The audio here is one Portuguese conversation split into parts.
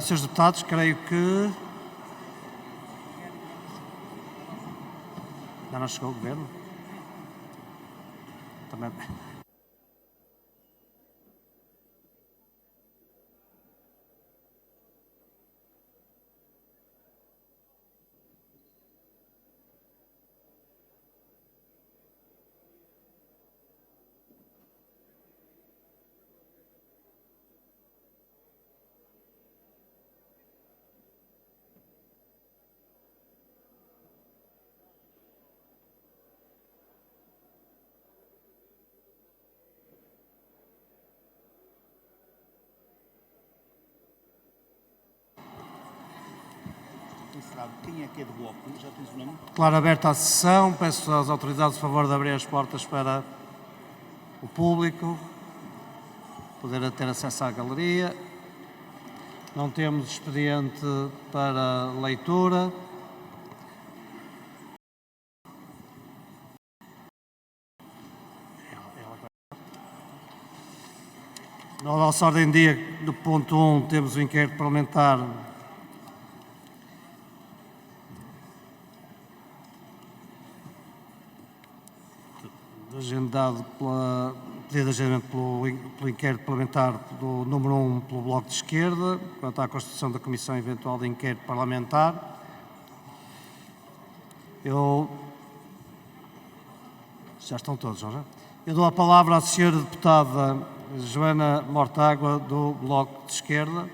Senhores deputados, creio que... Já não chegou o Governo? Também... Quem é que é do Bloco? Já tens o nome? Declaro aberta a sessão. Peço às autoridades o favor de abrir as portas para o público poder ter acesso à galeria. Não temos expediente para leitura. Na nossa ordem de dia, do ponto 1, temos o inquérito parlamentar agendado pedido de agendamento pelo inquérito parlamentar do número 1 pelo Bloco de Esquerda, quanto à constituição da Comissão Eventual de Inquérito Parlamentar. Já estão todos, não é? Eu dou a palavra à senhora deputada Joana Mortágua, do Bloco de Esquerda,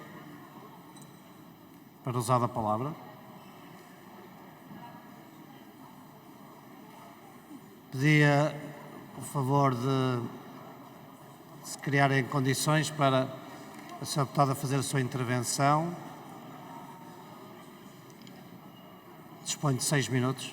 para usar a palavra. Pedia o favor de se criarem condições para a senhora deputada fazer a sua intervenção. Dispõe de 6 minutos.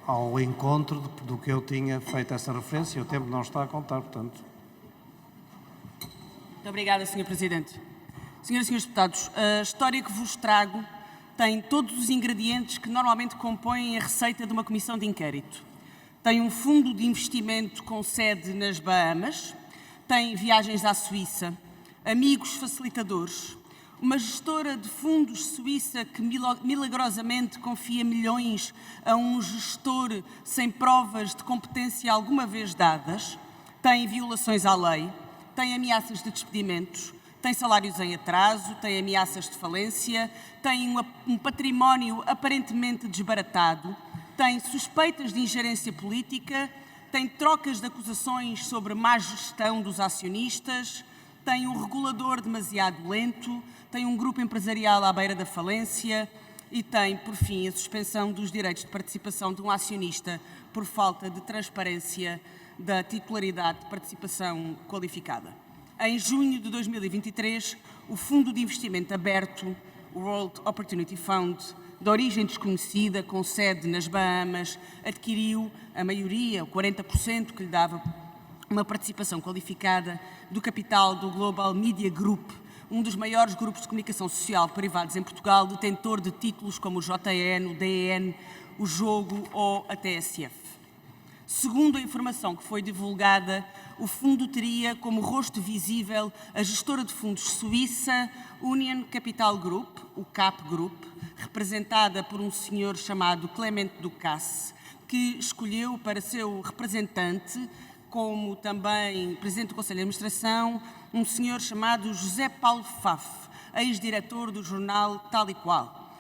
Ao encontro do que eu tinha feito essa referência, o tempo não está a contar, portanto. Muito obrigada, Sr. Presidente. Senhoras e senhores deputados, a história que vos trago tem todos os ingredientes que normalmente compõem a receita de uma comissão de inquérito. Tem um fundo de investimento com sede nas Bahamas, tem viagens à Suíça, amigos facilitadores, uma gestora de fundos suíça que milagrosamente confia milhões a um gestor sem provas de competência alguma vez dadas, tem violações à lei, tem ameaças de despedimentos, tem salários em atraso, tem ameaças de falência, tem um património aparentemente desbaratado, tem suspeitas de ingerência política, tem trocas de acusações sobre má gestão dos acionistas, tem um regulador demasiado lento, tem um grupo empresarial à beira da falência e tem, por fim, a suspensão dos direitos de participação de um acionista por falta de transparência da titularidade de participação qualificada. Em junho de 2023, o Fundo de Investimento Aberto, o World Opportunity Fund, de origem desconhecida, com sede nas Bahamas, adquiriu a maioria, o 40%, que lhe dava uma participação qualificada do capital do Global Media Group, um dos maiores grupos de comunicação social privados em Portugal, detentor de títulos como o JN, o DN, o Jogo ou a TSF. Segundo a informação que foi divulgada, o fundo teria como rosto visível a gestora de fundos suíça Union Capital Group, o CAP Group, representada por um senhor chamado Clement Ducasse, que escolheu para seu representante, como também presidente do Conselho de Administração, um senhor chamado José Paulo Faf, ex-diretor do jornal Tal e Qual,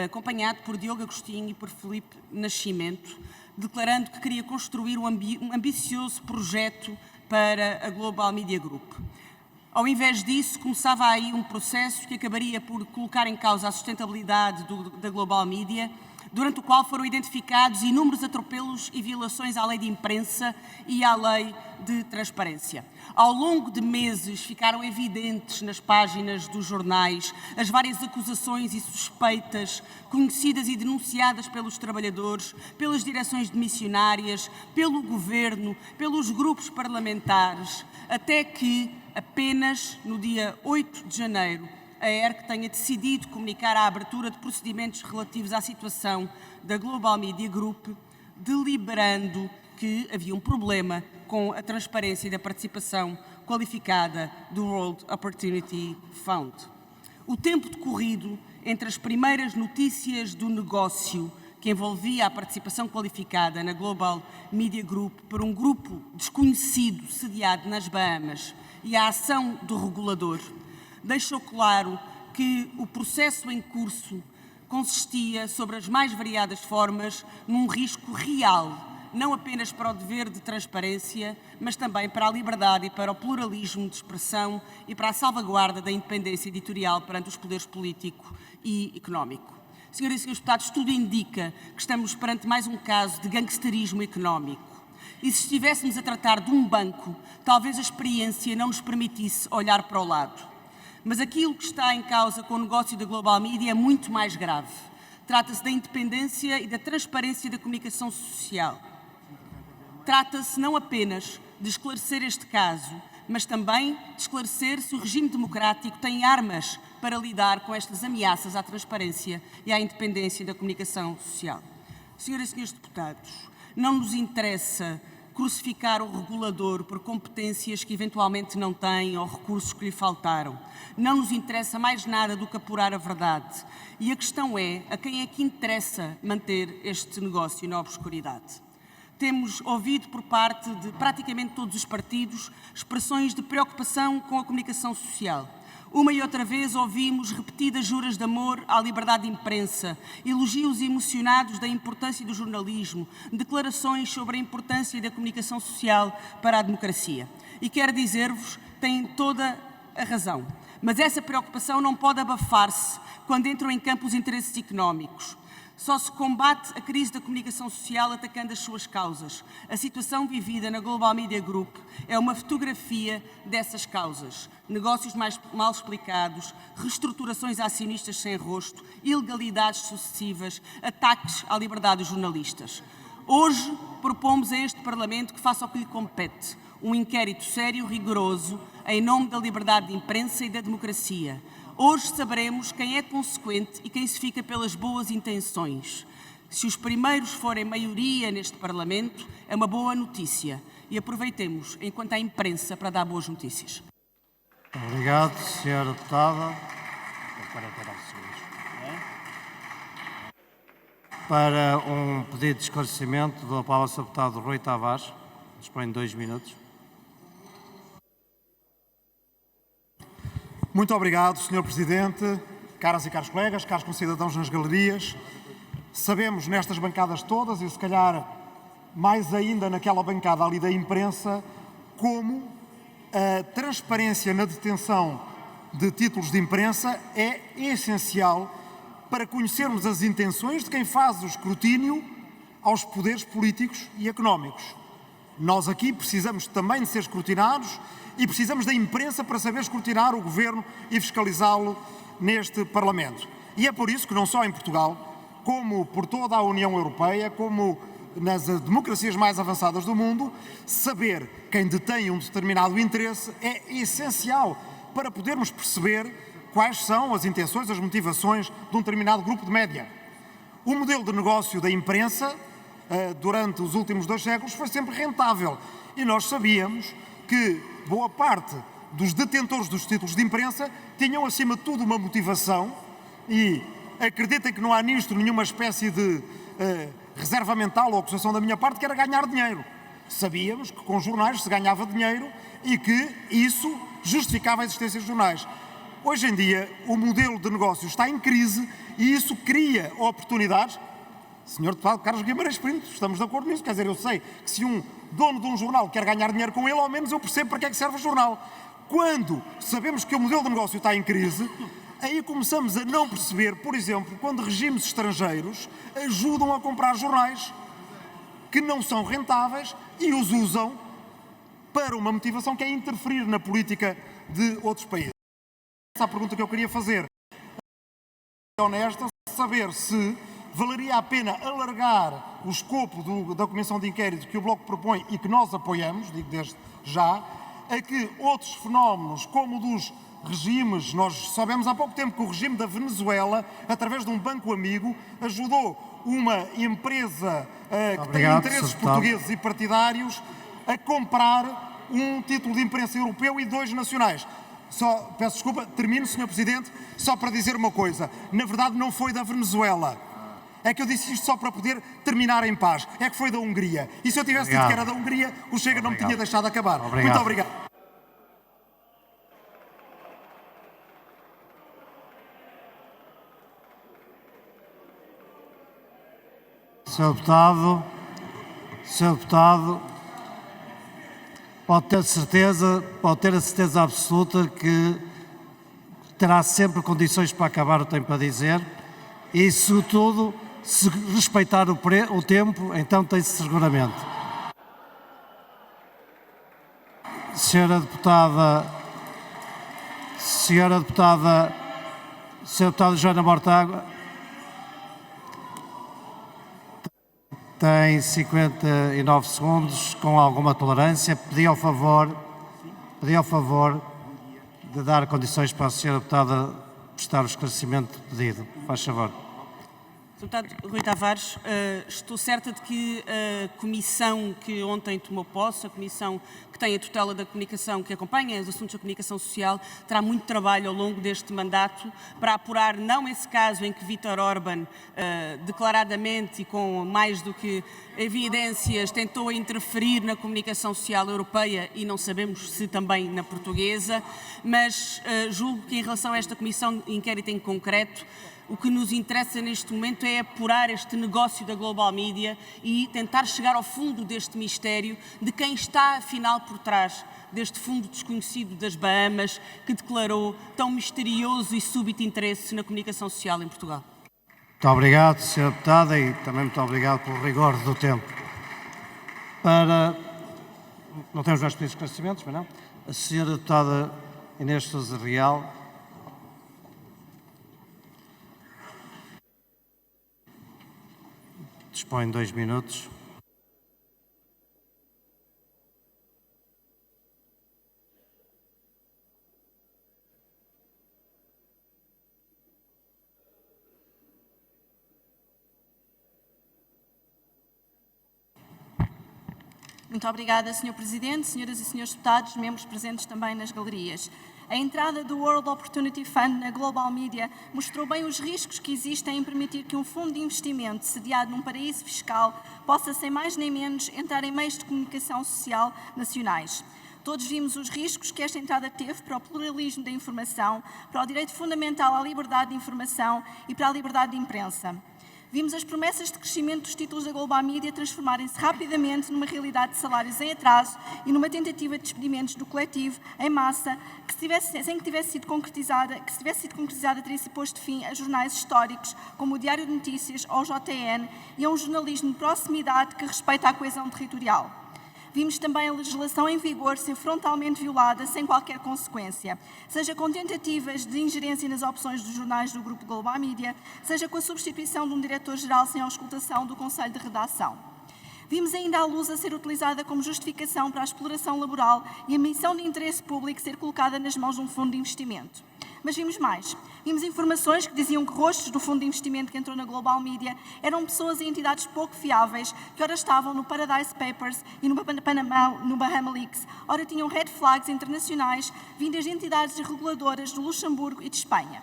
acompanhado por Diogo Agostinho e por Filipe Nascimento, declarando que queria construir um ambicioso projeto para a Global Media Group. Ao invés disso, começava aí um processo que acabaria por colocar em causa a sustentabilidade da Global Media, durante o qual foram identificados inúmeros atropelos e violações à lei de imprensa e à lei de transparência. Ao longo de meses ficaram evidentes nas páginas dos jornais as várias acusações e suspeitas conhecidas e denunciadas pelos trabalhadores, pelas direções de missionárias, pelo governo, pelos grupos parlamentares, até que apenas no dia 8 de janeiro a ERC tenha decidido comunicar a abertura de procedimentos relativos à situação da Global Media Group, deliberando que havia um problema com a transparência e da participação qualificada do World Opportunity Fund. O tempo decorrido entre as primeiras notícias do negócio que envolvia a participação qualificada na Global Media Group por um grupo desconhecido sediado nas Bahamas e a ação do regulador deixou claro que o processo em curso consistia, sobre as mais variadas formas, num risco real, não apenas para o dever de transparência, mas também para a liberdade e para o pluralismo de expressão e para a salvaguarda da independência editorial perante os poderes político e económico. Senhoras e senhores deputados, tudo indica que estamos perante mais um caso de gangsterismo económico. E se estivéssemos a tratar de um banco, talvez a experiência não nos permitisse olhar para o lado. Mas aquilo que está em causa com o negócio da Global Media é muito mais grave. Trata-se da independência e da transparência da comunicação social. Trata-se não apenas de esclarecer este caso, mas também de esclarecer se o regime democrático tem armas para lidar com estas ameaças à transparência e à independência da comunicação social. Senhoras e senhores deputados, não nos interessa crucificar o regulador por competências que eventualmente não tem ou recursos que lhe faltaram. Não nos interessa mais nada do que apurar a verdade. E a questão é, a quem é que interessa manter este negócio na obscuridade? Temos ouvido por parte de praticamente todos os partidos expressões de preocupação com a comunicação social. Uma e outra vez ouvimos repetidas juras de amor à liberdade de imprensa, elogios emocionados da importância do jornalismo, declarações sobre a importância da comunicação social para a democracia. E quero dizer-vos, têm toda a razão. Mas essa preocupação não pode abafar-se quando entram em campo os interesses económicos. Só se combate a crise da comunicação social atacando as suas causas. A situação vivida na Global Media Group é uma fotografia dessas causas. Negócios mal explicados, reestruturações acionistas sem rosto, ilegalidades sucessivas, ataques à liberdade dos jornalistas. Hoje propomos a este Parlamento que faça o que lhe compete. Um inquérito sério, rigoroso, em nome da liberdade de imprensa e da democracia. Hoje saberemos quem é consequente e quem se fica pelas boas intenções. Se os primeiros forem maioria neste Parlamento, é uma boa notícia. E aproveitemos enquanto há imprensa para dar boas notícias. Obrigado, Sra. Deputada. Para um pedido de esclarecimento, dou a palavra ao Sr. Deputado Rui Tavares. Dispõe de 2 minutos. Muito obrigado, Sr. Presidente, caras e caros colegas, caros concidadãos nas galerias. Sabemos nestas bancadas todas, e se calhar mais ainda naquela bancada ali da imprensa, como a transparência na detenção de títulos de imprensa é essencial para conhecermos as intenções de quem faz o escrutínio aos poderes políticos e económicos. Nós aqui precisamos também de ser escrutinados e precisamos da imprensa para saber escrutinar o Governo e fiscalizá-lo neste Parlamento. E é por isso que não só em Portugal, como por toda a União Europeia, como nas democracias mais avançadas do mundo, saber quem detém um determinado interesse é essencial para podermos perceber quais são as intenções, as motivações de um determinado grupo de média. O modelo de negócio da imprensa, durante os últimos 2 séculos, foi sempre rentável. E nós sabíamos que boa parte dos detentores dos títulos de imprensa tinham, acima de tudo, uma motivação, e acreditem que não há nisto nenhuma espécie de reserva mental ou acusação da minha parte, que era ganhar dinheiro. Sabíamos que com jornais se ganhava dinheiro e que isso justificava a existência de jornais. Hoje em dia, o modelo de negócio está em crise e isso cria oportunidades. Sr. Deputado Carlos Guimarães Pinto, estamos de acordo nisso. Quer dizer, eu sei que se um dono de um jornal quer ganhar dinheiro com ele, ao menos eu percebo para que é que serve o jornal. Quando sabemos que o modelo de negócio está em crise, aí começamos a não perceber, por exemplo, quando regimes estrangeiros ajudam a comprar jornais que não são rentáveis e os usam para uma motivação que é interferir na política de outros países. Essa é a pergunta que eu queria fazer. É honesta, saber se valeria a pena alargar o escopo da Comissão de Inquérito que o Bloco propõe e que nós apoiamos, digo desde já, a que outros fenómenos, como dos regimes. Nós soubemos há pouco tempo que o regime da Venezuela, através de um banco amigo, ajudou uma empresa que tem interesses portugueses e partidários a comprar um título de imprensa europeu e 2 nacionais. Peço desculpa, termino, Sr. Presidente, só para dizer uma coisa. Na verdade, não foi da Venezuela. É que eu disse isto só para poder terminar em paz. É que foi da Hungria. E se eu tivesse dito que era da Hungria, o Chega não me tinha deixado acabar. Muito obrigado. Sr. Deputado, pode ter a certeza absoluta que terá sempre condições para acabar o que tem para dizer e, sobretudo, se respeitar o tempo, então tem-se seguramente. Senhora deputada Joana Mortágua, tem 59 segundos, com alguma tolerância. Pedi ao favor de dar condições para a senhora deputada prestar o esclarecimento pedido. Faz favor. Deputado Rui Tavares, estou certa de que a comissão que ontem tomou posse, a comissão que tem a tutela da comunicação, que acompanha os assuntos da comunicação social, terá muito trabalho ao longo deste mandato para apurar não esse caso em que Viktor Orbán, declaradamente e com mais do que evidências, tentou interferir na comunicação social europeia e não sabemos se também na portuguesa, mas julgo que em relação a esta comissão de inquérito em concreto, o que nos interessa neste momento é apurar este negócio da Global Media e tentar chegar ao fundo deste mistério de quem está, afinal, por trás deste fundo desconhecido das Bahamas que declarou tão misterioso e súbito interesse na comunicação social em Portugal. Muito obrigado, Sra. Deputada, e também muito obrigado pelo rigor do tempo. Não temos mais pedidos de esclarecimentos, mas não? A Sra. Deputada Inês Sousa Real. Dispõe de 2 minutos. Muito obrigada, Sr. Presidente, senhoras e senhores deputados, membros presentes também nas galerias. A entrada do World Opportunity Fund na Global Media mostrou bem os riscos que existem em permitir que um fundo de investimento sediado num paraíso fiscal possa, sem mais nem menos, entrar em meios de comunicação social nacionais. Todos vimos os riscos que esta entrada teve para o pluralismo da informação, para o direito fundamental à liberdade de informação e para a liberdade de imprensa. Vimos as promessas de crescimento dos títulos da Global Media transformarem-se rapidamente numa realidade de salários em atraso e numa tentativa de despedimentos do coletivo em massa que, sem que tivesse sido concretizada, teria-se posto fim a jornais históricos como o Diário de Notícias ou o JN e a um jornalismo de proximidade que respeita a coesão territorial. Vimos também a legislação em vigor ser frontalmente violada sem qualquer consequência, seja com tentativas de ingerência nas opções dos jornais do Grupo Global Media, seja com a substituição de um diretor-geral sem auscultação do Conselho de Redação. Vimos ainda a luz a ser utilizada como justificação para a exploração laboral e a missão de interesse público ser colocada nas mãos de um fundo de investimento. Mas vimos mais. Vimos informações que diziam que rostos do fundo de investimento que entrou na Global Media eram pessoas e entidades pouco fiáveis que ora estavam no Paradise Papers e no Bahama Leaks, ora tinham red flags internacionais vindas de entidades reguladoras do Luxemburgo e de Espanha.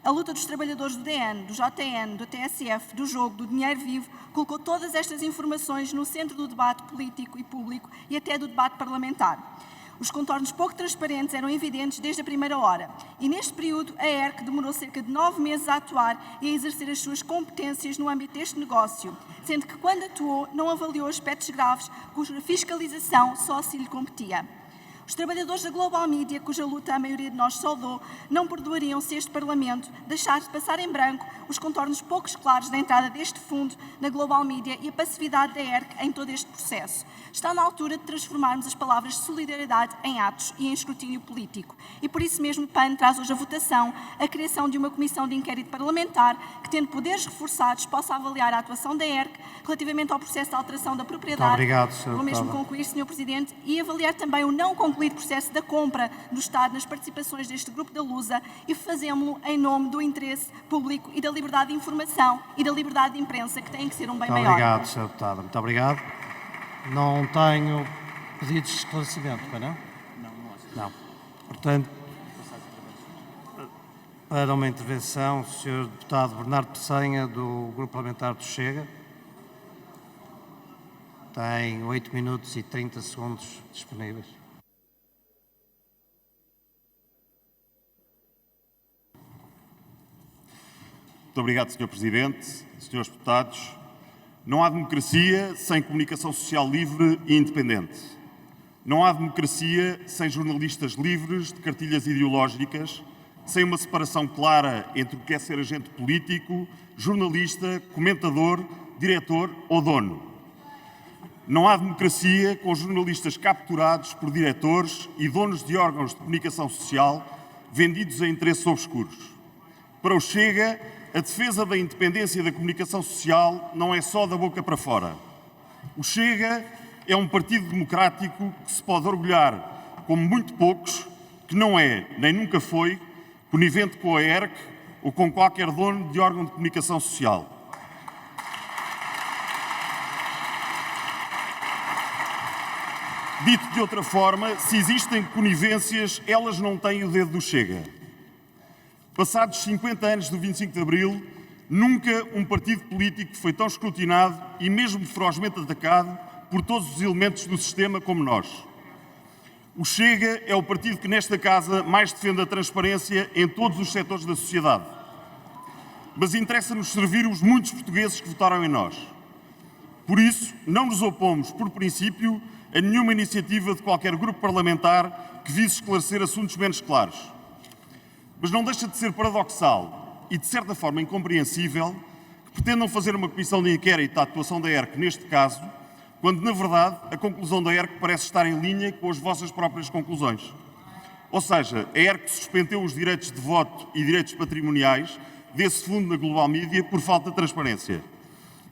A luta dos trabalhadores do DN, do JN, do TSF, do jogo, do dinheiro vivo, colocou todas estas informações no centro do debate político e público e até do debate parlamentar. Os contornos pouco transparentes eram evidentes desde a primeira hora e, neste período, a ERC demorou cerca de 9 meses a atuar e a exercer as suas competências no âmbito deste negócio, sendo que, quando atuou, não avaliou aspectos graves cuja fiscalização só se lhe competia. Os trabalhadores da Global Media, cuja luta a maioria de nós saudou, não perdoariam se este Parlamento deixasse passar em branco os contornos pouco claros da entrada deste fundo na Global Media e a passividade da ERC em todo este processo. Está na altura de transformarmos as palavras de solidariedade em atos e em escrutínio político. E por isso mesmo o PAN traz hoje a votação a criação de uma comissão de inquérito parlamentar que, tendo poderes reforçados, possa avaliar a atuação da ERC relativamente ao processo de alteração da propriedade. Muito obrigado, Sr. Vou mesmo concluir, Sr. Presidente, e avaliar também o não concurso concluído o processo da compra do Estado nas participações deste grupo da Lusa e fazemos-lo em nome do interesse público e da liberdade de informação e da liberdade de imprensa, que têm que ser um bem Muito maior. obrigado, Sr. Deputado. Muito obrigado. Não tenho pedidos de esclarecimento, pois não? Não. Portanto, para uma intervenção, o Sr. Deputado Bernardo Peçanha, do Grupo Parlamentar do Chega. Tem 8 minutos e 30 segundos disponíveis. Muito obrigado, Sr. Presidente, Srs. Deputados. Não há democracia sem comunicação social livre e independente. Não há democracia sem jornalistas livres de cartilhas ideológicas, sem uma separação clara entre o que é ser agente político, jornalista, comentador, diretor ou dono. Não há democracia com jornalistas capturados por diretores e donos de órgãos de comunicação social vendidos a interesses obscuros. Para o Chega, a defesa da independência da comunicação social não é só da boca para fora. O Chega é um partido democrático que se pode orgulhar, como muito poucos, que não é, nem nunca foi, conivente com a ERC ou com qualquer dono de órgão de comunicação social. Dito de outra forma, se existem conivências, elas não têm o dedo do Chega. Passados 50 anos do 25 de Abril, nunca um partido político foi tão escrutinado e mesmo ferozmente atacado por todos os elementos do sistema como nós. O Chega é o partido que nesta casa mais defende a transparência em todos os setores da sociedade. Mas interessa-nos servir os muitos portugueses que votaram em nós. Por isso, não nos opomos, por princípio, a nenhuma iniciativa de qualquer grupo parlamentar que vise esclarecer assuntos menos claros. Mas não deixa de ser paradoxal e, de certa forma, incompreensível que pretendam fazer uma comissão de inquérito à atuação da ERC neste caso, quando, na verdade, a conclusão da ERC parece estar em linha com as vossas próprias conclusões. Ou seja, a ERC suspendeu os direitos de voto e direitos patrimoniais desse fundo na Global Media por falta de transparência.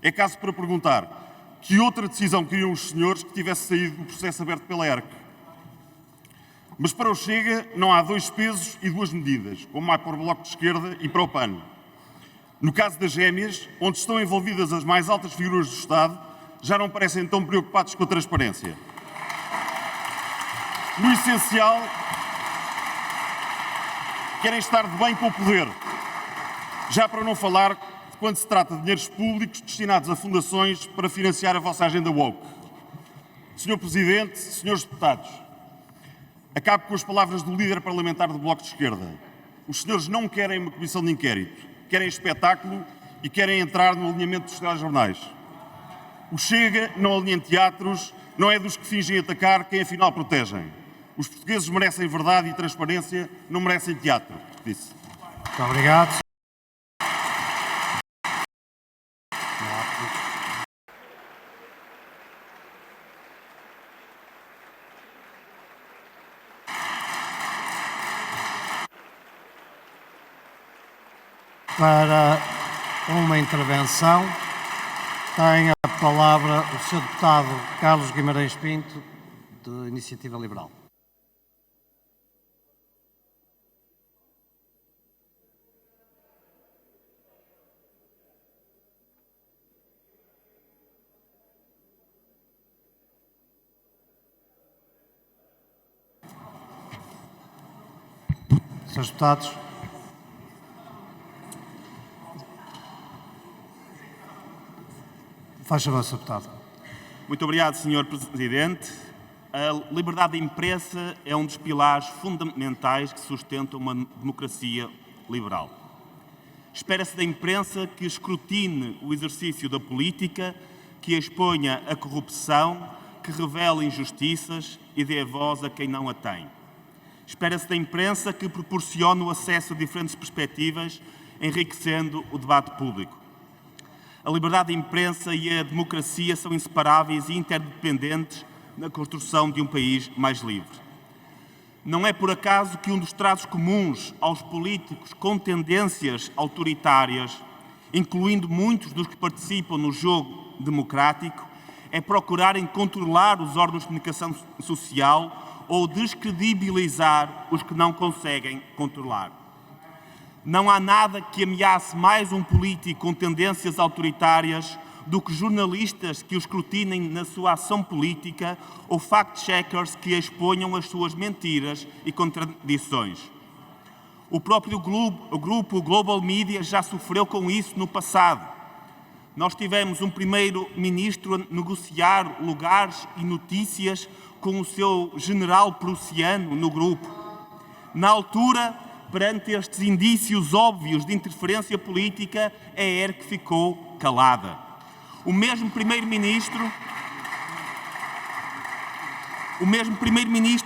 É caso para perguntar que outra decisão queriam os senhores que tivesse saído do processo aberto pela ERC. Mas para o Chega não há dois pesos e duas medidas, como há para o Bloco de Esquerda e para o PAN. No caso das gêmeas, onde estão envolvidas as mais altas figuras do Estado, já não parecem tão preocupados com a transparência. No essencial, querem estar de bem com o poder. Já para não falar de quando se trata de dinheiros públicos destinados a fundações para financiar a vossa agenda woke. Sr. Presidente, Srs. Deputados, acabo com as palavras do líder parlamentar do Bloco de Esquerda. Os senhores não querem uma comissão de inquérito, querem espetáculo e querem entrar no alinhamento dos telejornais. O Chega não alinha teatros, não é dos que fingem atacar quem afinal protegem. Os portugueses merecem verdade e transparência, não merecem teatro. Disse. Muito obrigado. Para uma intervenção, tem a palavra o Sr. Deputado Carlos Guimarães Pinto, de Iniciativa Liberal. Srs. Deputados. Faz favor, Sr. Deputado. Muito obrigado, Sr. Presidente. A liberdade de imprensa é um dos pilares fundamentais que sustentam uma democracia liberal. Espera-se da imprensa que escrutine o exercício da política, que exponha a corrupção, que revele injustiças e dê voz a quem não a tem. Espera-se da imprensa que proporcione o acesso a diferentes perspectivas, enriquecendo o debate público. A liberdade de imprensa e a democracia são inseparáveis e interdependentes na construção de um país mais livre. Não é por acaso que um dos traços comuns aos políticos com tendências autoritárias, incluindo muitos dos que participam no jogo democrático, é procurarem controlar os órgãos de comunicação social ou descredibilizar os que não conseguem controlar. Não há nada que ameace mais um político com tendências autoritárias do que jornalistas que o escrutinem na sua ação política ou fact-checkers que exponham as suas mentiras e contradições. O próprio grupo Global Media já sofreu com isso no passado. Nós tivemos um primeiro-ministro a negociar lugares e notícias com o seu general prussiano no grupo. Na altura, perante estes indícios óbvios de interferência política, a ERC ficou calada. O mesmo primeiro-ministro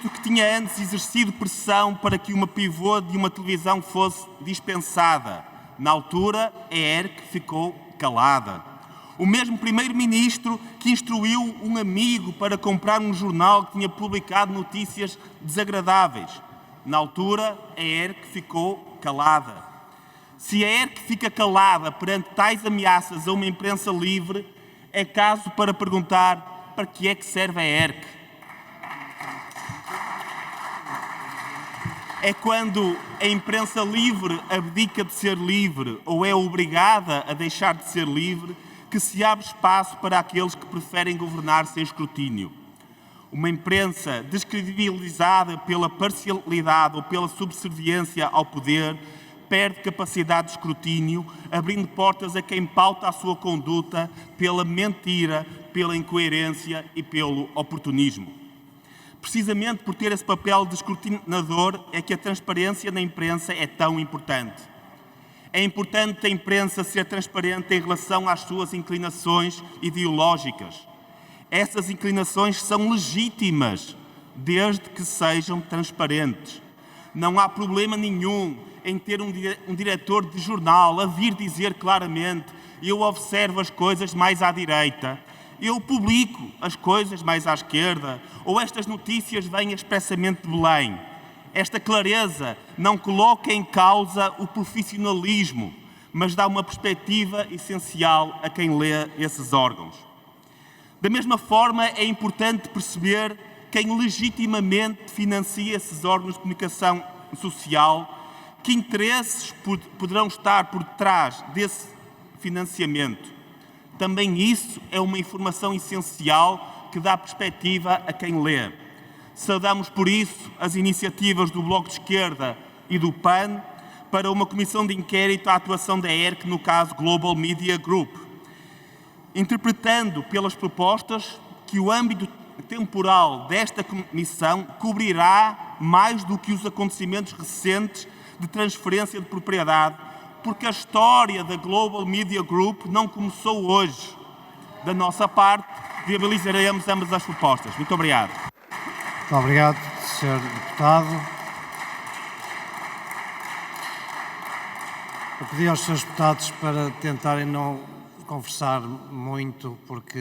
que tinha antes exercido pressão para que uma pivô de uma televisão fosse dispensada. Na altura, a ERC ficou calada. O mesmo primeiro-ministro que instruiu um amigo para comprar um jornal que tinha publicado notícias desagradáveis. Na altura, a ERC ficou calada. Se a ERC fica calada perante tais ameaças a uma imprensa livre, é caso para perguntar para que é que serve a ERC. É quando a imprensa livre abdica de ser livre ou é obrigada a deixar de ser livre que se abre espaço para aqueles que preferem governar sem escrutínio. Uma imprensa descredibilizada pela parcialidade ou pela subserviência ao poder perde capacidade de escrutínio, abrindo portas a quem pauta a sua conduta pela mentira, pela incoerência e pelo oportunismo. Precisamente por ter esse papel de escrutinador é que a transparência na imprensa é tão importante. É importante a imprensa ser transparente em relação às suas inclinações ideológicas. Essas inclinações são legítimas, desde que sejam transparentes. Não há problema nenhum em ter um diretor de jornal a vir dizer claramente: eu observo as coisas mais à direita, eu publico as coisas mais à esquerda, ou estas notícias vêm expressamente de Belém. Esta clareza não coloca em causa o profissionalismo, mas dá uma perspectiva essencial a quem lê esses órgãos. Da mesma forma, é importante perceber quem legitimamente financia esses órgãos de comunicação social, que interesses poderão estar por detrás desse financiamento. Também isso é uma informação essencial que dá perspectiva a quem lê. Saudamos, por isso, as iniciativas do Bloco de Esquerda e do PAN para uma comissão de inquérito à atuação da ERC no caso Global Media Group, interpretando pelas propostas que o âmbito temporal desta comissão cobrirá mais do que os acontecimentos recentes de transferência de propriedade, porque a história da Global Media Group não começou hoje. Da nossa parte, viabilizaremos ambas as propostas. Muito obrigado. Muito obrigado, Sr. Deputado. Eu pedi aos Srs. Deputados para tentarem não conversar muito, porque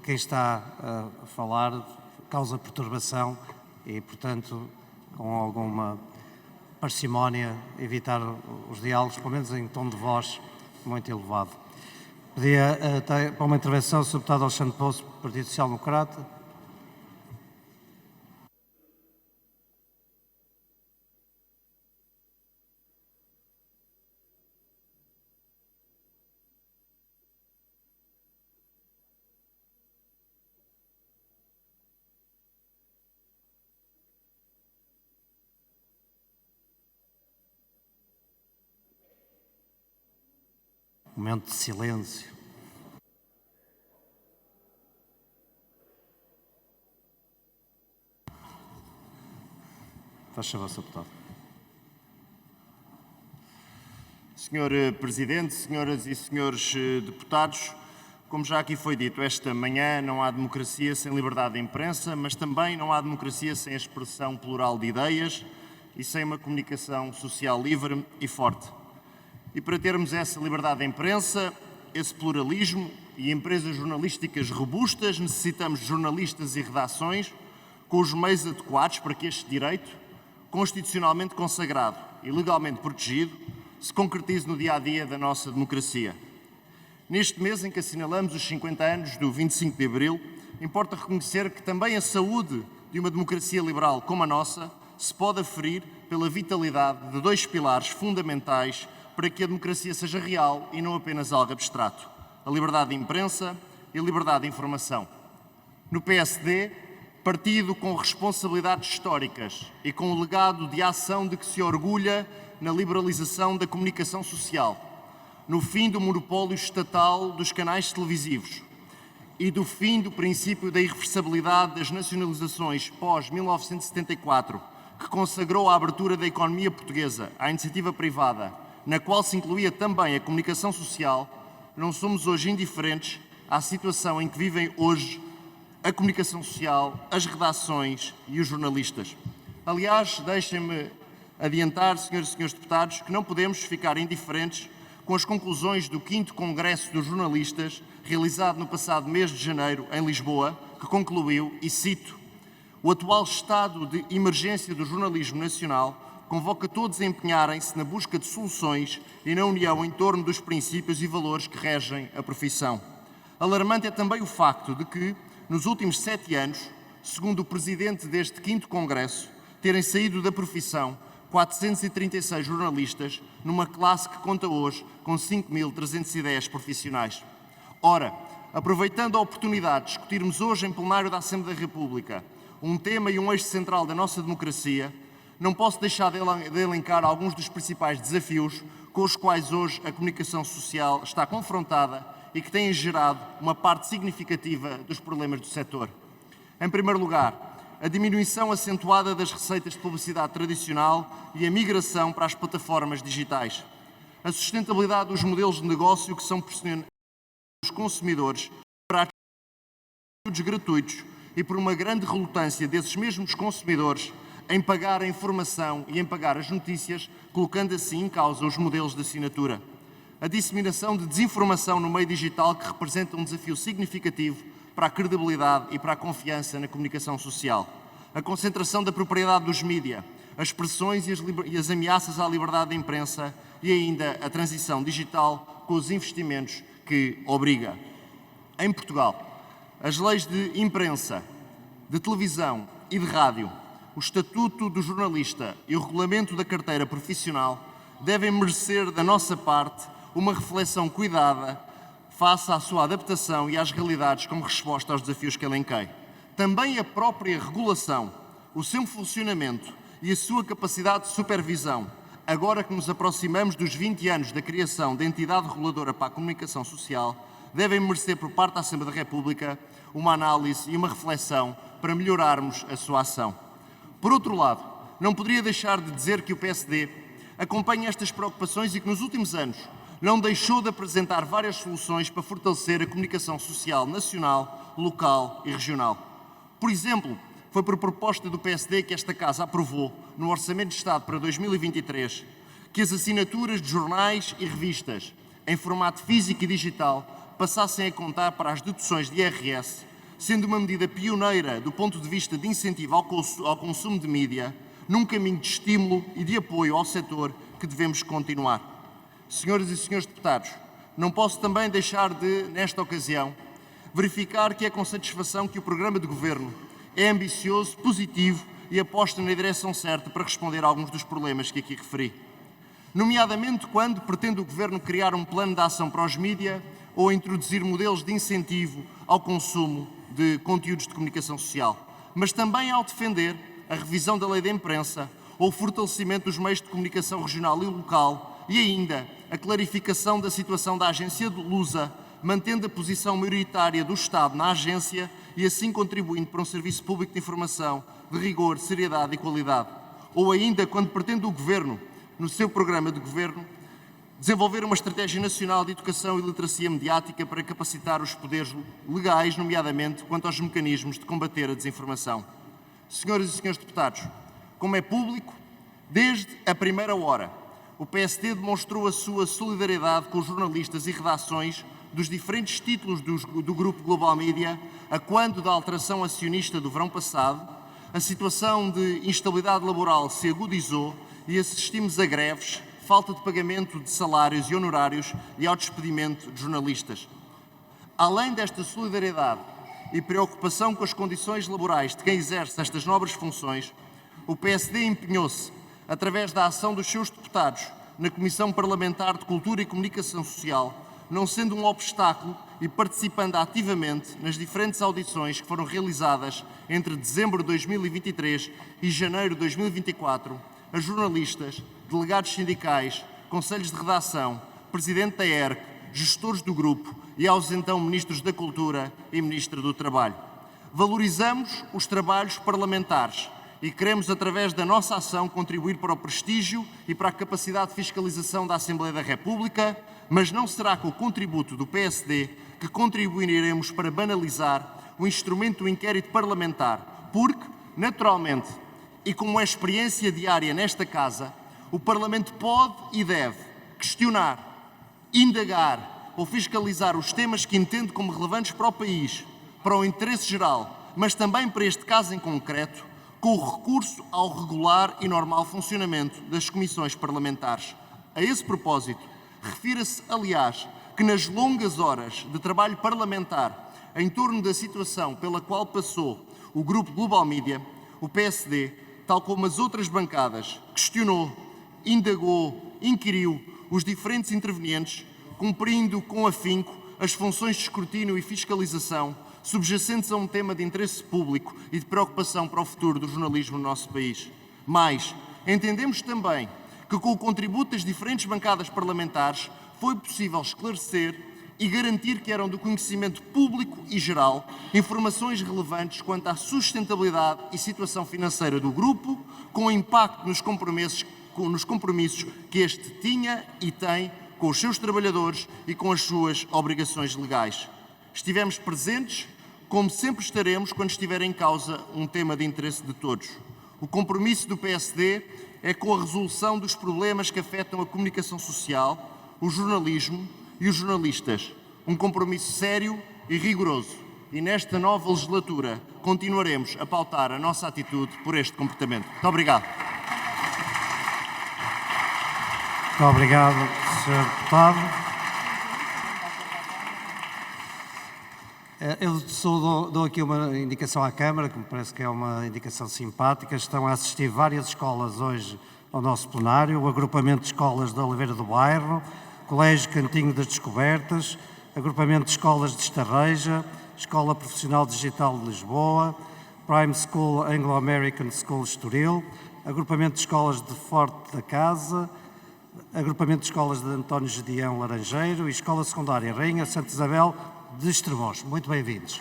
quem está a falar causa perturbação e, portanto, com alguma parcimónia, evitar os diálogos, pelo menos em tom de voz muito elevado. Pedia para uma intervenção o Sr. Deputado Alexandre Poço, Partido Social Democrata. Momento de silêncio. Faz favor, Sr. Deputado. Sr. Presidente, senhoras e senhores deputados, como já aqui foi dito, esta manhã não há democracia sem liberdade de imprensa, mas também não há democracia sem a expressão plural de ideias e sem uma comunicação social livre e forte. E para termos essa liberdade de imprensa, esse pluralismo e empresas jornalísticas robustas, necessitamos de jornalistas e redações com os meios adequados para que este direito, constitucionalmente consagrado e legalmente protegido, se concretize no dia-a-dia da nossa democracia. Neste mês em que assinalamos os 50 anos do 25 de Abril, importa reconhecer que também a saúde de uma democracia liberal como a nossa se pode aferir pela vitalidade de dois pilares fundamentais para que a democracia seja real e não apenas algo abstrato: a liberdade de imprensa e a liberdade de informação. No PSD, partido com responsabilidades históricas e com o legado de ação de que se orgulha na liberalização da comunicação social, no fim do monopólio estatal dos canais televisivos e do fim do princípio da irreversibilidade das nacionalizações pós-1974, que consagrou a abertura da economia portuguesa à iniciativa privada, na qual se incluía também a comunicação social, não somos hoje indiferentes à situação em que vivem hoje a comunicação social, as redações e os jornalistas. Aliás, deixem-me adiantar, senhoras e senhores deputados, que não podemos ficar indiferentes com as conclusões do 5º Congresso dos Jornalistas, realizado no passado mês de janeiro em Lisboa, que concluiu, e cito: "O atual estado de emergência do jornalismo nacional convoca todos a empenharem-se na busca de soluções e na união em torno dos princípios e valores que regem a profissão." Alarmante é também o facto de que, nos últimos 7 anos, segundo o presidente deste 5º Congresso, terem saído da profissão 436 jornalistas, numa classe que conta hoje com 5.310 profissionais. Ora, aproveitando a oportunidade de discutirmos hoje em plenário da Assembleia da República um tema e um eixo central da nossa democracia, não posso deixar de elencar alguns dos principais desafios com os quais hoje a comunicação social está confrontada e que têm gerado uma parte significativa dos problemas do setor. Em primeiro lugar, a diminuição acentuada das receitas de publicidade tradicional e a migração para as plataformas digitais. A sustentabilidade dos modelos de negócio que são pressionados pelos consumidores para conteúdos gratuitos e por uma grande relutância desses mesmos consumidores em pagar a informação e em pagar as notícias, colocando assim em causa os modelos de assinatura. A disseminação de desinformação no meio digital, que representa um desafio significativo para a credibilidade e para a confiança na comunicação social. A concentração da propriedade dos mídia, as pressões e as ameaças à liberdade da imprensa e ainda a transição digital com os investimentos que obriga. Em Portugal, as leis de imprensa, de televisão e de rádio, o Estatuto do Jornalista e o Regulamento da Carteira Profissional devem merecer da nossa parte uma reflexão cuidada face à sua adaptação e às realidades como resposta aos desafios que elenquei. Também a própria regulação, o seu funcionamento e a sua capacidade de supervisão, agora que nos aproximamos dos 20 anos da criação da entidade reguladora para a comunicação social, devem merecer por parte da Assembleia da República uma análise e uma reflexão para melhorarmos a sua ação. Por outro lado, não poderia deixar de dizer que o PSD acompanha estas preocupações e que nos últimos anos não deixou de apresentar várias soluções para fortalecer a comunicação social nacional, local e regional. Por exemplo, foi por proposta do PSD que esta Casa aprovou, no Orçamento de Estado para 2023, que as assinaturas de jornais e revistas, em formato físico e digital, passassem a contar para as deduções de IRS, sendo uma medida pioneira do ponto de vista de incentivo ao consumo de mídia, num caminho de estímulo e de apoio ao setor que devemos continuar. Senhoras e senhores deputados, não posso também deixar de, nesta ocasião, verificar que é com satisfação que o programa de governo é ambicioso, positivo e aposta na direção certa para responder a alguns dos problemas que aqui referi. Nomeadamente quando pretende o governo criar um plano de ação para os mídia ou introduzir modelos de incentivo ao consumo de conteúdos de comunicação social, mas também ao defender a revisão da lei da imprensa ou o fortalecimento dos meios de comunicação regional e local e ainda a clarificação da situação da agência de Lusa, mantendo a posição maioritária do Estado na agência e assim contribuindo para um serviço público de informação de rigor, seriedade e qualidade. Ou ainda quando pretende o Governo, no seu programa de governo, desenvolver uma estratégia nacional de educação e literacia mediática para capacitar os poderes legais, nomeadamente quanto aos mecanismos de combater a desinformação. Senhoras e senhores deputados, como é público, desde a primeira hora, o PSD demonstrou a sua solidariedade com os jornalistas e redações dos diferentes títulos do Grupo Global Media, a quando da alteração acionista do verão passado, a situação de instabilidade laboral se agudizou e assistimos a greves, falta de pagamento de salários e honorários e ao despedimento de jornalistas. Além desta solidariedade e preocupação com as condições laborais de quem exerce estas nobres funções, o PSD empenhou-se, através da ação dos seus deputados na Comissão Parlamentar de Cultura e Comunicação Social, não sendo um obstáculo e participando ativamente nas diferentes audições que foram realizadas entre dezembro de 2023 e janeiro de 2024, a jornalistas, delegados sindicais, conselhos de redação, presidente da ERC, gestores do grupo e aos então Ministros da Cultura e Ministro do Trabalho. Valorizamos os trabalhos parlamentares e queremos, através da nossa ação, contribuir para o prestígio e para a capacidade de fiscalização da Assembleia da República, mas não será com o contributo do PSD que contribuiremos para banalizar o instrumento do inquérito parlamentar, porque, naturalmente, e como é experiência diária nesta Casa, o Parlamento pode e deve questionar, indagar ou fiscalizar os temas que entende como relevantes para o país, para o interesse geral, mas também para este caso em concreto, com o recurso ao regular e normal funcionamento das comissões parlamentares. A esse propósito, refira-se, aliás, que nas longas horas de trabalho parlamentar em torno da situação pela qual passou o Grupo Global Media, o PSD, tal como as outras bancadas, questionou, indagou, inquiriu os diferentes intervenientes, cumprindo com afinco as funções de escrutínio e fiscalização subjacentes a um tema de interesse público e de preocupação para o futuro do jornalismo no nosso país. Mas entendemos também que, com o contributo das diferentes bancadas parlamentares, foi possível esclarecer e garantir que eram do conhecimento público e geral informações relevantes quanto à sustentabilidade e situação financeira do grupo, com impacto nos compromissos que este tinha e tem com os seus trabalhadores e com as suas obrigações legais. Estivemos presentes, como sempre estaremos quando estiver em causa um tema de interesse de todos. O compromisso do PSD é com a resolução dos problemas que afetam a comunicação social, o jornalismo e os jornalistas. Um compromisso sério e rigoroso. E nesta nova legislatura continuaremos a pautar a nossa atitude por este comportamento. Muito obrigado. Muito obrigado, Sr. Deputado. Eu dou aqui uma indicação à Câmara, que me parece que é uma indicação simpática. Estão a assistir várias escolas hoje ao nosso plenário, o Agrupamento de Escolas da Oliveira do Bairro, Colégio Cantinho das Descobertas, Agrupamento de Escolas de Estarreja, Escola Profissional Digital de Lisboa, Prime School Anglo-American School Estoril, Agrupamento de Escolas de Forte da Casa, Agrupamento de Escolas de António Gedeão Laranjeiro e Escola Secundária Rainha Santa Isabel de Estremoz. Muito bem-vindos.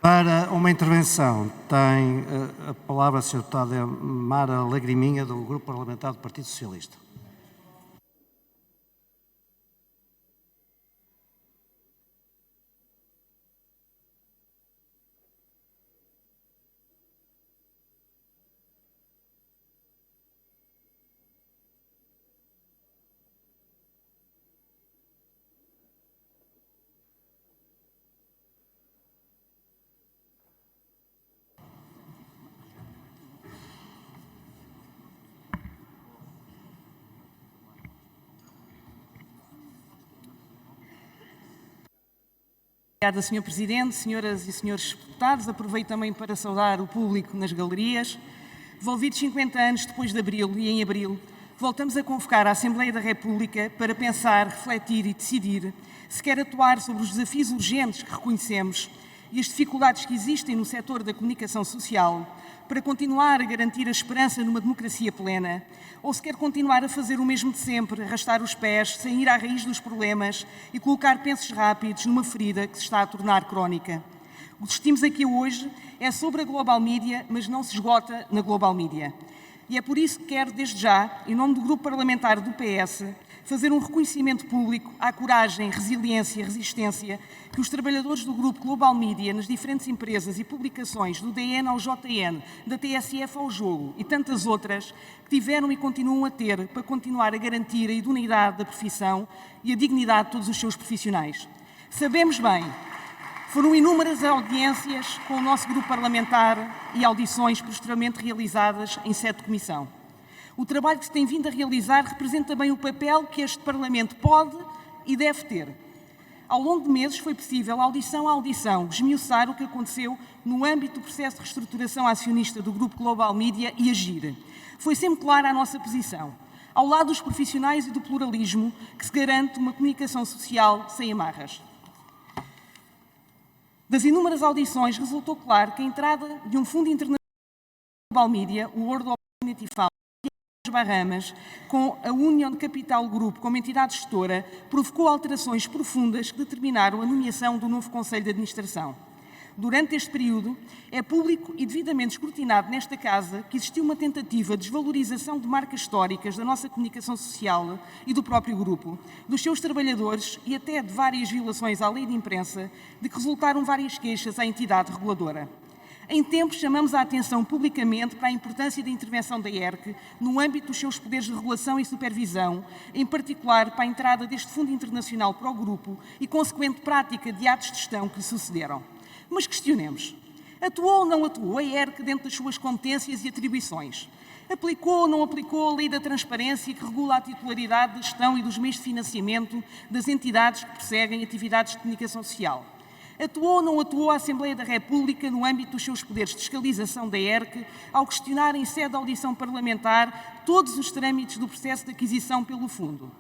Para uma intervenção tem a palavra a Sra. Deputada Mara Lagriminha, do Grupo Parlamentar do Partido Socialista. Obrigada, Sr. Presidente, senhoras e senhores deputados. Aproveito também para saudar o público nas galerias. Devolvidos 50 anos depois de Abril e em Abril, voltamos a convocar a Assembleia da República para pensar, refletir e decidir se quer atuar sobre os desafios urgentes que reconhecemos e as dificuldades que existem no setor da comunicação social para continuar a garantir a esperança numa democracia plena, ou se quer continuar a fazer o mesmo de sempre, arrastar os pés, sem ir à raiz dos problemas e colocar pensos rápidos numa ferida que se está a tornar crónica. O que discutimos aqui hoje é sobre a Global Media, mas não se esgota na Global Media. E é por isso que quero, desde já, em nome do Grupo Parlamentar do PS, fazer um reconhecimento público à coragem, resiliência e resistência que os trabalhadores do Grupo Global Media nas diferentes empresas e publicações, do DN ao JN, da TSF ao Jogo e tantas outras, que tiveram e continuam a ter para continuar a garantir a idoneidade da profissão e a dignidade de todos os seus profissionais. Sabemos bem Foram inúmeras audiências com o nosso grupo parlamentar e audições posteriormente realizadas em sede de comissão. O trabalho que se tem vindo a realizar representa bem o papel que este Parlamento pode e deve ter. Ao longo de meses foi possível, audição a audição, esmiuçar o que aconteceu no âmbito do processo de reestruturação acionista do Grupo Global Media e agir. Foi sempre clara a nossa posição, ao lado dos profissionais e do pluralismo, que se garante uma comunicação social sem amarras. Das inúmeras audições resultou claro que a entrada de um fundo internacional Global Media, o World Opportunity Fund, das Bahamas, com a Union Capital Group como entidade gestora, provocou alterações profundas que determinaram a nomeação do novo Conselho de Administração. Durante este período, é público e devidamente escrutinado nesta Casa que existiu uma tentativa de desvalorização de marcas históricas da nossa comunicação social e do próprio grupo, dos seus trabalhadores e até de várias violações à lei de imprensa, de que resultaram várias queixas à entidade reguladora. Em tempos, chamamos a atenção publicamente para a importância da intervenção da ERC no âmbito dos seus poderes de regulação e supervisão, em particular para a entrada deste fundo internacional para o grupo e consequente prática de atos de gestão que lhe sucederam. Mas questionemos. Atuou ou não atuou a ERC dentro das suas competências e atribuições? Aplicou ou não aplicou a lei da transparência que regula a titularidade da gestão e dos meios de financiamento das entidades que perseguem atividades de comunicação social? Atuou ou não atuou a Assembleia da República no âmbito dos seus poderes de fiscalização da ERC ao questionar em sede de audição parlamentar todos os trâmites do processo de aquisição pelo fundo?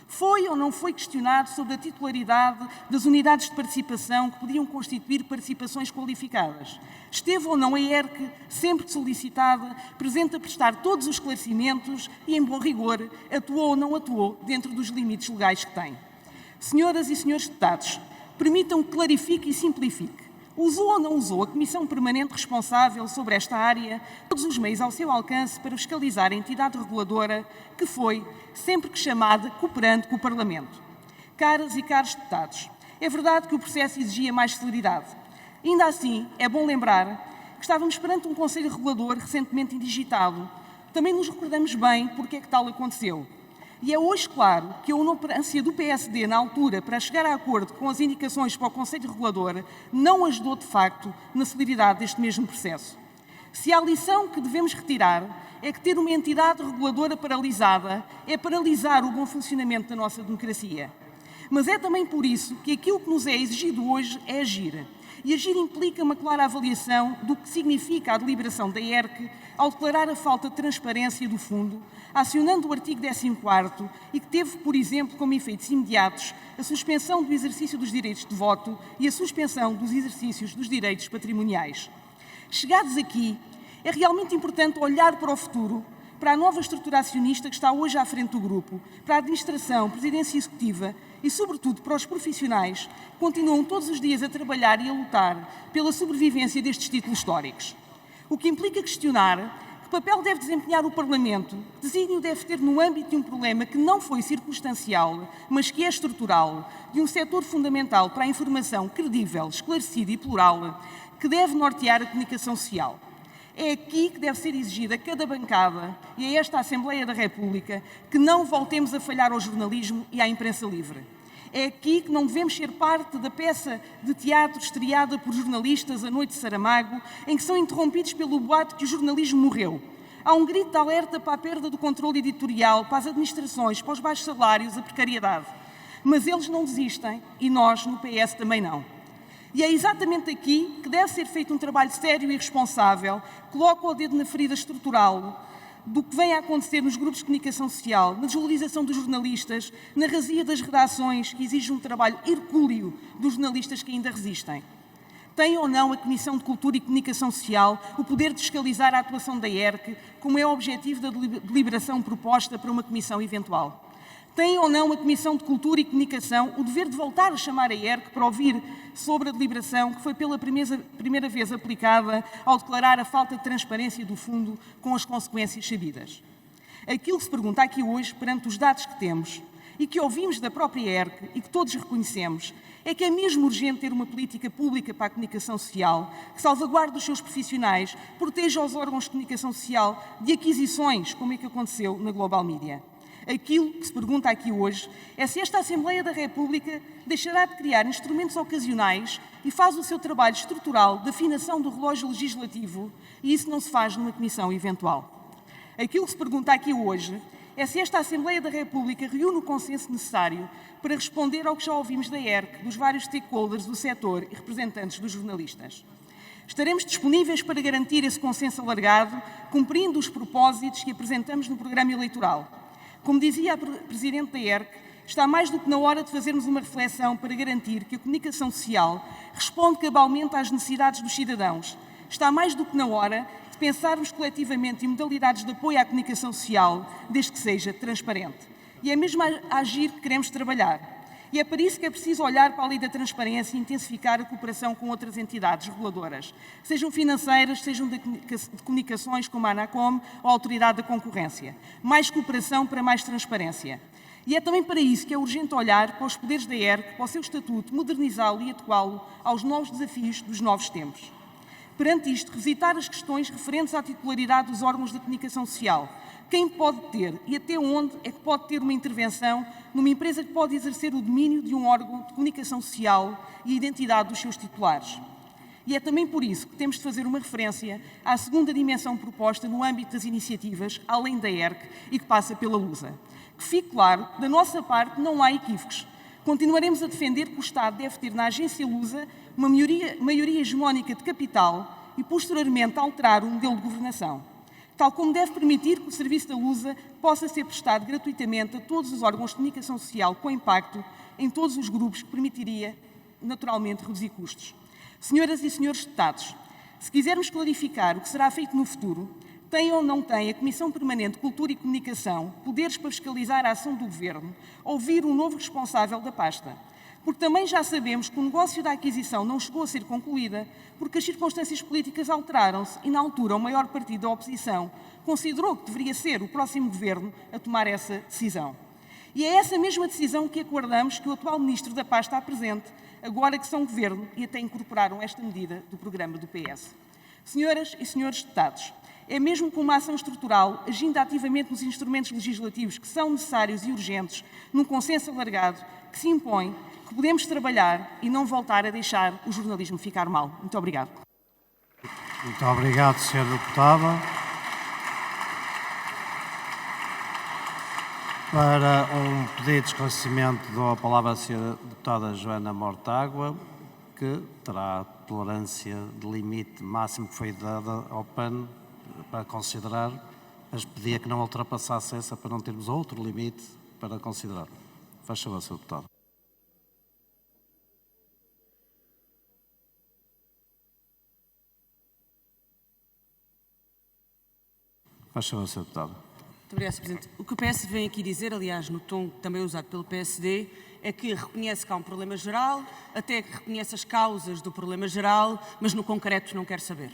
Foi ou não foi questionado sobre a titularidade das unidades de participação que podiam constituir participações qualificadas? Esteve ou não a ERC, sempre solicitada, presente a prestar todos os esclarecimentos e, em bom rigor, atuou ou não atuou dentro dos limites legais que tem? Senhoras e senhores deputados, permitam que clarifique e simplifique. Usou ou não usou a Comissão Permanente responsável sobre esta área todos os meios ao seu alcance para fiscalizar a entidade reguladora que foi, sempre que chamada, cooperando com o Parlamento? Caras e caros deputados, é verdade que o processo exigia mais celeridade. Ainda assim, é bom lembrar que estávamos perante um Conselho Regulador recentemente indigitado. Também nos recordamos bem porque é que tal aconteceu. E é hoje claro que a inoperância do PSD na altura para chegar a acordo com as indicações para o Conselho Regulador não ajudou de facto na celeridade deste mesmo processo. Se a lição que devemos retirar é que ter uma entidade reguladora paralisada é paralisar o bom funcionamento da nossa democracia. Mas é também por isso que aquilo que nos é exigido hoje é agir. E agir implica uma clara avaliação do que significa a deliberação da ERC ao declarar a falta de transparência do fundo, acionando o artigo 14º e que teve, por exemplo, como efeitos imediatos a suspensão do exercício dos direitos de voto e a suspensão dos exercícios dos direitos patrimoniais. Chegados aqui, é realmente importante olhar para o futuro, para a nova estrutura acionista que está hoje à frente do grupo, para a administração, presidência executiva e, sobretudo, para os profissionais que continuam todos os dias a trabalhar e a lutar pela sobrevivência destes títulos históricos. O que implica questionar que papel deve desempenhar o Parlamento, que desígnio deve ter no âmbito de um problema que não foi circunstancial, mas que é estrutural, de um setor fundamental para a informação credível, esclarecida e plural, que deve nortear a comunicação social. É aqui que deve ser exigida a cada bancada e a esta Assembleia da República que não voltemos a falhar ao jornalismo e à imprensa livre. É aqui que não devemos ser parte da peça de teatro estreada por jornalistas à noite de Saramago, em que são interrompidos pelo boato que o jornalismo morreu. Há um grito de alerta para a perda do controle editorial, para as administrações, para os baixos salários, a precariedade. Mas eles não desistem e nós, no PS, também não. E é exatamente aqui que deve ser feito um trabalho sério e responsável, que coloca o dedo na ferida estrutural do que vem a acontecer nos grupos de comunicação social, na desvalorização dos jornalistas, na razia das redações, que exige um trabalho hercúleo dos jornalistas que ainda resistem. Tem ou não a Comissão de Cultura e Comunicação Social o poder de fiscalizar a atuação da ERC, como é o objetivo da deliberação proposta para uma comissão eventual? Tem ou não a Comissão de Cultura e Comunicação o dever de voltar a chamar a ERC para ouvir sobre a deliberação que foi pela primeira vez aplicada ao declarar a falta de transparência do fundo com as consequências sabidas? Aquilo que se pergunta aqui hoje, perante os dados que temos e que ouvimos da própria ERC e que todos reconhecemos, é que é mesmo urgente ter uma política pública para a comunicação social que salvaguarde os seus profissionais, proteja os órgãos de comunicação social de aquisições, como é que aconteceu na Global Media. Aquilo que se pergunta aqui hoje é se esta Assembleia da República deixará de criar instrumentos ocasionais e faz o seu trabalho estrutural de afinação do relógio legislativo, e isso não se faz numa comissão eventual. Aquilo que se pergunta aqui hoje é se esta Assembleia da República reúne o consenso necessário para responder ao que já ouvimos da ERC, dos vários stakeholders do setor e representantes dos jornalistas. Estaremos disponíveis para garantir esse consenso alargado, cumprindo os propósitos que apresentamos no programa eleitoral. Como dizia a Presidente da ERC, está mais do que na hora de fazermos uma reflexão para garantir que a comunicação social responde cabalmente às necessidades dos cidadãos. Está mais do que na hora de pensarmos coletivamente em modalidades de apoio à comunicação social, desde que seja transparente. E é mesmo a agir que queremos trabalhar. E é para isso que é preciso olhar para a lei da transparência e intensificar a cooperação com outras entidades reguladoras, sejam financeiras, sejam de comunicações como a ANACOM ou a Autoridade da Concorrência. Mais cooperação para mais transparência. E é também para isso que é urgente olhar para os poderes da ERC, para o seu estatuto, modernizá-lo e adequá-lo aos novos desafios dos novos tempos. Perante isto, revisitar as questões referentes à titularidade dos órgãos de comunicação social. Quem pode ter e até onde é que pode ter uma intervenção numa empresa que pode exercer o domínio de um órgão de comunicação social e a identidade dos seus titulares. E é também por isso que temos de fazer uma referência à segunda dimensão proposta no âmbito das iniciativas, além da ERC, e que passa pela LUSA. Que fique claro, da nossa parte não há equívocos. Continuaremos a defender que o Estado deve ter na agência LUSA uma maioria hegemónica de capital e, posteriormente, alterar o modelo de governação, tal como deve permitir que o serviço da LUSA possa ser prestado gratuitamente a todos os órgãos de comunicação social com impacto em todos os grupos, que permitiria, naturalmente, reduzir custos. Senhoras e senhores deputados, se quisermos clarificar o que será feito no futuro, tem ou não tem a Comissão Permanente de Cultura e Comunicação poderes para fiscalizar a ação do Governo, ouvir um novo responsável da pasta? Porque também já sabemos que o negócio da aquisição não chegou a ser concluída porque as circunstâncias políticas alteraram-se e, na altura, o maior partido da oposição considerou que deveria ser o próximo Governo a tomar essa decisão. E é essa mesma decisão que aguardamos que o atual Ministro da Pasta apresente, agora que são Governo e até incorporaram esta medida do programa do PS. Senhoras e senhores deputados, é mesmo com uma ação estrutural, agindo ativamente nos instrumentos legislativos que são necessários e urgentes, num consenso alargado, que se impõe, que podemos trabalhar e não voltar a deixar o jornalismo ficar mal. Muito obrigado. Muito obrigado, Sra. Deputada. Para um pedido de esclarecimento, dou a palavra à Sra. Deputada Joana Mortágua, que terá tolerância de limite máximo que foi dada ao PAN para considerar, mas pedia que não ultrapassasse essa para não termos outro limite para considerar. Faz favor, Sr. Deputado. Faz favor, Sr. Deputado. Muito obrigada, Sr. Presidente. O que o PS vem aqui dizer, aliás, no tom também usado pelo PSD, é que reconhece que há um problema geral, até que reconhece as causas do problema geral, mas no concreto não quer saber.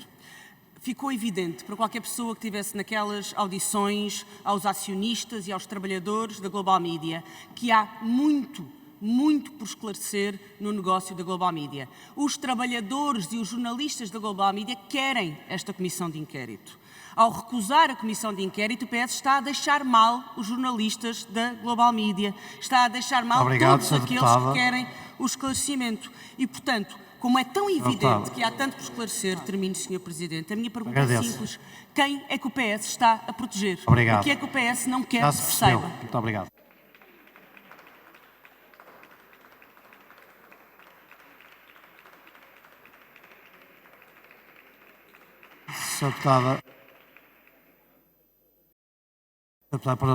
Ficou evidente para qualquer pessoa que estivesse naquelas audições aos acionistas e aos trabalhadores da Global Media que há muito por esclarecer no negócio da Global Media. Os trabalhadores e os jornalistas da Global Media querem esta comissão de inquérito. Ao recusar a comissão de inquérito, o PS está a deixar mal os jornalistas da Global Media, está a deixar mal todos aqueles que querem o esclarecimento. E, portanto, como é tão evidente que há tanto por esclarecer, termino, Sr. Presidente, a minha pergunta é simples. Quem é que o PS está a proteger? Obrigado. O que é que o PS não quer que se saiba? Muito obrigado. Sr. Deputada, para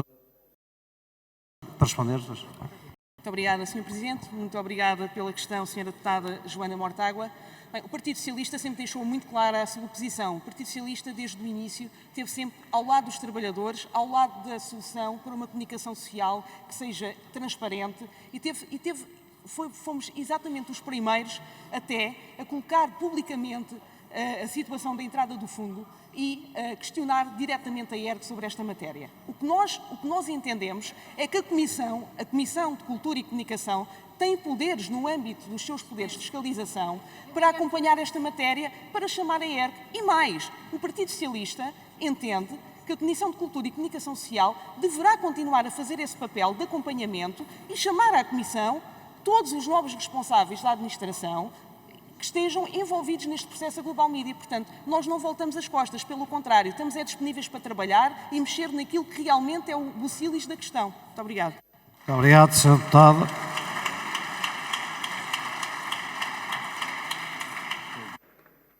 responder. Muito obrigada, Sr. Presidente. Muito obrigada pela questão, Sra. Deputada Joana Mortágua. Bem, o Partido Socialista sempre deixou muito clara a sua posição. O Partido Socialista, desde o início, esteve sempre ao lado dos trabalhadores, ao lado da solução para uma comunicação social que seja transparente fomos exatamente os primeiros até a colocar publicamente a situação da entrada do fundo e questionar diretamente a ERC sobre esta matéria. O que nós entendemos é que a Comissão de Cultura e Comunicação tem poderes no âmbito dos seus poderes de fiscalização para acompanhar esta matéria, para chamar a ERC. E mais, o Partido Socialista entende que a Comissão de Cultura e Comunicação Social deverá continuar a fazer esse papel de acompanhamento e chamar à Comissão todos os novos responsáveis da administração que estejam envolvidos neste processo da Global Media. Portanto, nós não voltamos as costas, pelo contrário, estamos disponíveis para trabalhar e mexer naquilo que realmente é o bucílis da questão. Muito obrigada. Muito obrigado, Sr. Deputado.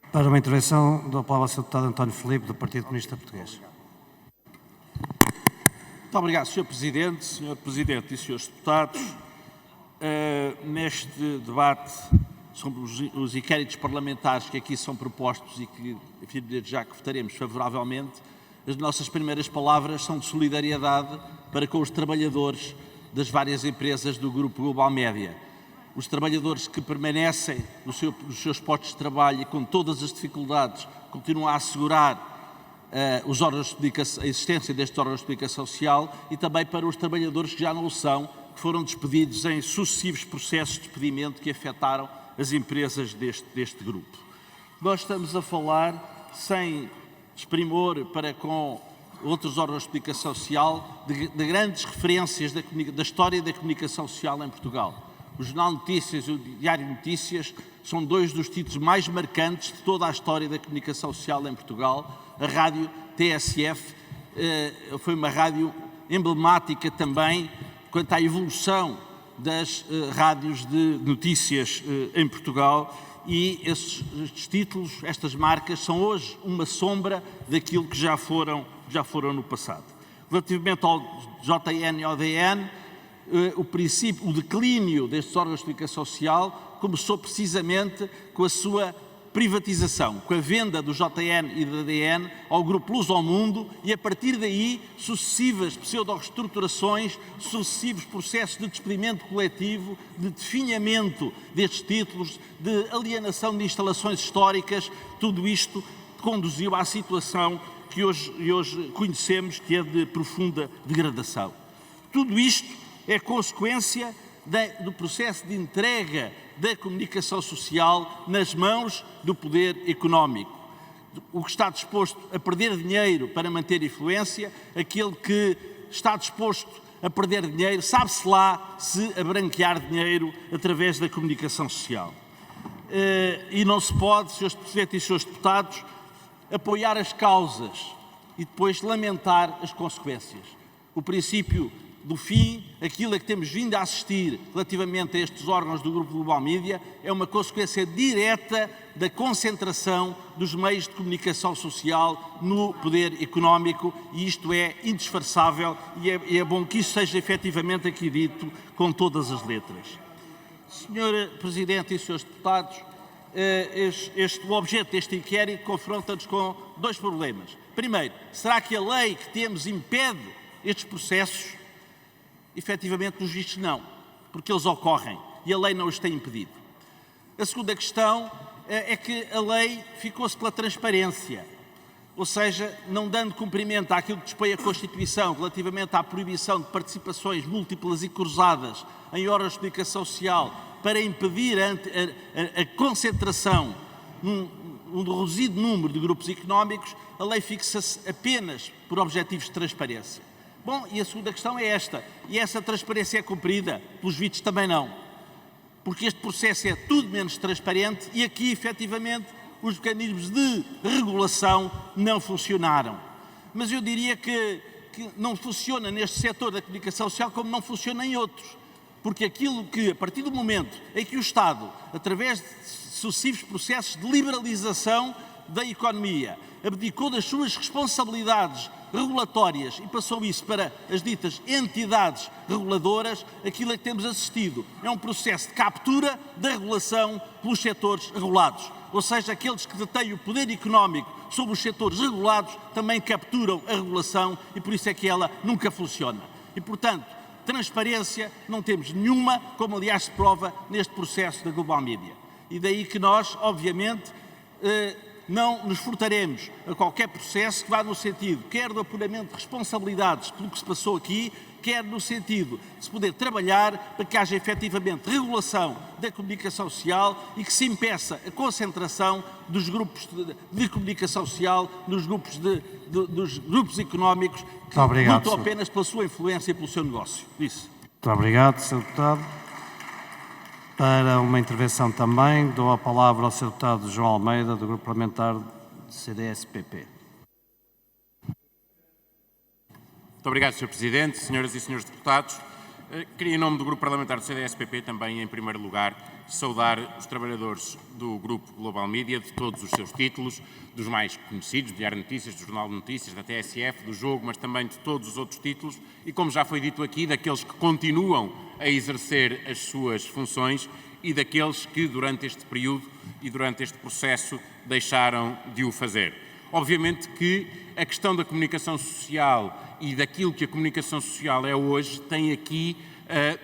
Para uma intervenção, dou a palavra ao Sr. Deputado António Filipe, do Partido Comunista Português. Muito obrigado, Sr. Presidente, Sr. Presidente e Srs. Deputados. Neste debate sobre os inquéritos parlamentares que aqui são propostos e que, enfim, já que votaremos favoravelmente, as nossas primeiras palavras são de solidariedade para com os trabalhadores das várias empresas do Grupo Global Média. Os trabalhadores que permanecem nos seus postos de trabalho e com todas as dificuldades continuam a assegurar os órgãos de comunicação, a existência destes órgãos de comunicação social, e também para os trabalhadores que já não o são, que foram despedidos em sucessivos processos de despedimento que afetaram as empresas deste grupo. Nós estamos a falar, sem desprimor para com outros órgãos de comunicação social, de grandes referências da história da comunicação social em Portugal. O Jornal Notícias e o Diário Notícias são dois dos títulos mais marcantes de toda a história da comunicação social em Portugal. A rádio TSF foi uma rádio emblemática também quanto à evolução das rádios de notícias em Portugal, e estes títulos, estas marcas, são hoje uma sombra daquilo que já foram no passado. Relativamente ao JN e ao DN, o declínio destes órgãos de comunicação social começou precisamente com a sua privatização, com a venda do JN e da DN ao Grupo Luz ao Mundo, e a partir daí sucessivas pseudo-reestruturações, sucessivos processos de despedimento coletivo, de definhamento destes títulos, de alienação de instalações históricas. Tudo isto conduziu à situação que hoje conhecemos, que é de profunda degradação. Tudo isto é consequência do processo de entrega da comunicação social nas mãos do poder económico. O que está disposto a perder dinheiro para manter influência, aquele que está disposto a perder dinheiro, sabe-se lá se a branquear dinheiro através da comunicação social. E não se pode, Srs. Presidente e Srs. Deputados, apoiar as causas e depois lamentar as consequências. O princípio do fim, aquilo a que temos vindo a assistir relativamente a estes órgãos do Grupo Global Media, é uma consequência direta da concentração dos meios de comunicação social no poder económico, e isto é indisfarçável, e é bom que isso seja efetivamente aqui dito com todas as letras. Sr. Presidente e Srs. Deputados, o objeto deste inquérito confronta-nos com dois problemas. Primeiro, será que a lei que temos impede estes processos? Efetivamente, nos vistos, não, porque eles ocorrem e a lei não os tem impedido. A segunda questão é que a lei ficou-se pela transparência, ou seja, não dando cumprimento àquilo que dispõe a Constituição relativamente à proibição de participações múltiplas e cruzadas em órgãos de comunicação social para impedir a concentração num reduzido número de grupos económicos, a lei fixa-se apenas por objetivos de transparência. Bom, e a segunda questão é esta, e essa transparência é cumprida? Pelos vistos também não, porque este processo é tudo menos transparente e aqui, efetivamente, os mecanismos de regulação não funcionaram. Mas eu diria que não funciona neste setor da comunicação social como não funciona em outros, porque aquilo que, a partir do momento em que o Estado, através de sucessivos processos de liberalização da economia, abdicou das suas responsabilidades regulatórias e passou isso para as ditas entidades reguladoras, aquilo a que temos assistido é um processo de captura da regulação pelos setores regulados. Ou seja, aqueles que detêm o poder económico sobre os setores regulados também capturam a regulação, e por isso é que ela nunca funciona. E, portanto, transparência não temos nenhuma, como aliás se prova neste processo da Global Media. E daí que nós, obviamente, não nos furtaremos a qualquer processo que vá no sentido, quer do apuramento de responsabilidades pelo que se passou aqui, quer no sentido de se poder trabalhar para que haja efetivamente regulação da comunicação social e que se impeça a concentração dos grupos de comunicação social nos grupos dos grupos económicos que lutam apenas pela sua influência e pelo seu negócio. Isso. Muito obrigado, Sr. Deputado. Para uma intervenção também, dou a palavra ao Sr. Deputado João Almeida, do Grupo Parlamentar do CDS-PP. Muito obrigado, Sr. Presidente, senhoras e senhores deputados. Queria, em nome do Grupo Parlamentar do CDS-PP, também, em primeiro lugar, saudar os trabalhadores do Grupo Global Media, de todos os seus títulos, dos mais conhecidos, do Diário de Notícias, do Jornal de Notícias, da TSF, do Jogo, mas também de todos os outros títulos e, como já foi dito aqui, daqueles que continuam a exercer as suas funções e daqueles que, durante este período e durante este processo, deixaram de o fazer. Obviamente que a questão da comunicação social e daquilo que a comunicação social é hoje tem aqui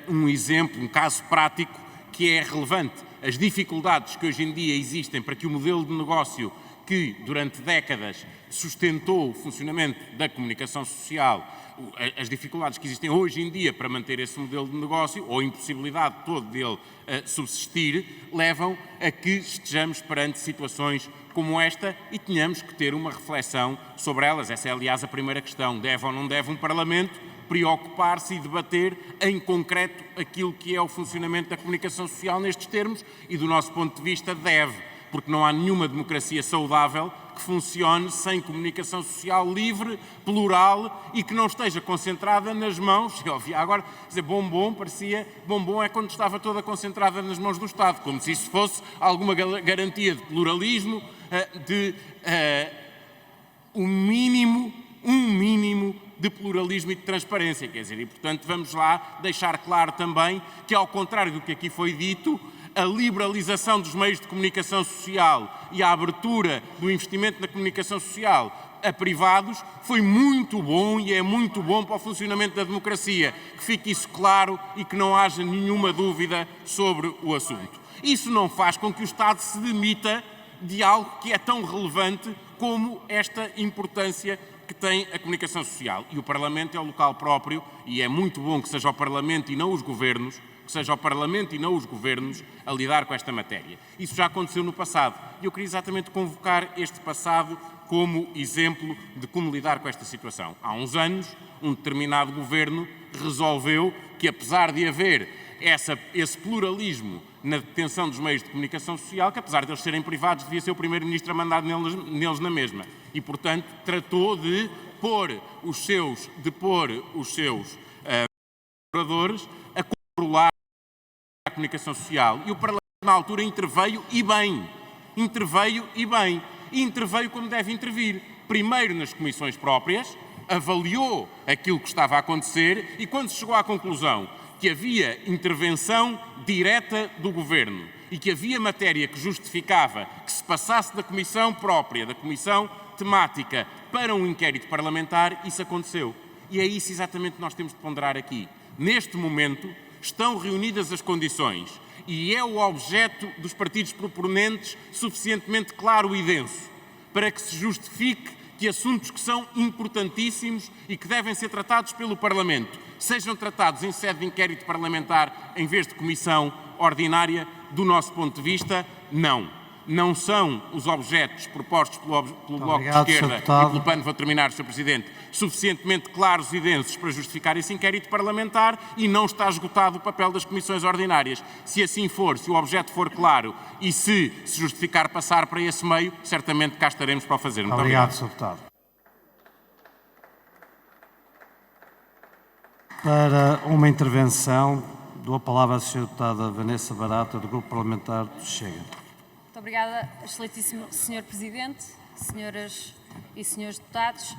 um exemplo, um caso prático que é relevante. As dificuldades que hoje em dia existem para que o modelo de negócio que durante décadas sustentou o funcionamento da comunicação social, as dificuldades que existem hoje em dia para manter esse modelo de negócio, ou a impossibilidade todo dele subsistir, levam a que estejamos perante situações como esta e tenhamos que ter uma reflexão sobre elas. Essa é, aliás, a primeira questão. Deve ou não deve um Parlamento preocupar-se e debater em concreto aquilo que é o funcionamento da comunicação social nestes termos? E, do nosso ponto de vista, deve, porque não há nenhuma democracia saudável que funcione sem comunicação social livre, plural e que não esteja concentrada nas mãos. Eu ouvi agora dizer bombom, parecia bombom é quando estava toda concentrada nas mãos do Estado, como se isso fosse alguma garantia de pluralismo, de um mínimo de pluralismo e de transparência, quer dizer, e portanto vamos lá deixar claro também que, ao contrário do que aqui foi dito, a liberalização dos meios de comunicação social e a abertura do investimento na comunicação social a privados foi muito bom e é muito bom para o funcionamento da democracia. Que fique isso claro e que não haja nenhuma dúvida sobre o assunto. Isso não faz com que o Estado se demita de algo que é tão relevante como esta importância que tem a comunicação social. E o Parlamento é o local próprio e é muito bom que seja o Parlamento e não os governos, a lidar com esta matéria. Isso já aconteceu no passado e eu queria exatamente convocar este passado como exemplo de como lidar com esta situação. Há uns anos, um determinado governo resolveu que, apesar de haver esse pluralismo na detenção dos meios de comunicação social, que, apesar de eles serem privados, devia ser o Primeiro-Ministro a mandar neles na mesma. E, portanto, tratou de pôr os seus colaboradores a controlar a comunicação social. E o Parlamento, na altura, interveio e bem. E interveio como deve intervir. Primeiro nas comissões próprias, avaliou aquilo que estava a acontecer e, quando se chegou à conclusão que havia intervenção direta do Governo e que havia matéria que justificava que se passasse da comissão própria, da comissão temática, para um inquérito parlamentar, isso aconteceu. E é isso exatamente que nós temos de ponderar aqui. Neste momento, estão reunidas as condições e é o objeto dos partidos proponentes suficientemente claro e denso para que se justifique que assuntos que são importantíssimos e que devem ser tratados pelo Parlamento sejam tratados em sede de inquérito parlamentar em vez de comissão ordinária. Do nosso ponto de vista, não. Não são os objetos propostos pelo Bloco de Esquerda e pelo PAN, vou terminar, Sr. Presidente, suficientemente claros e densos para justificar esse inquérito parlamentar e não está esgotado o papel das comissões ordinárias. Se assim for, se o objeto for claro e se justificar passar para esse meio, certamente cá estaremos para o fazer. Muito obrigado. Sr. Deputado. Para uma intervenção, dou a palavra à Sra. Deputada Vanessa Barata, do Grupo Parlamentar do Chega. Muito obrigada, excelentíssimo Sr. Presidente, senhoras e senhores deputados.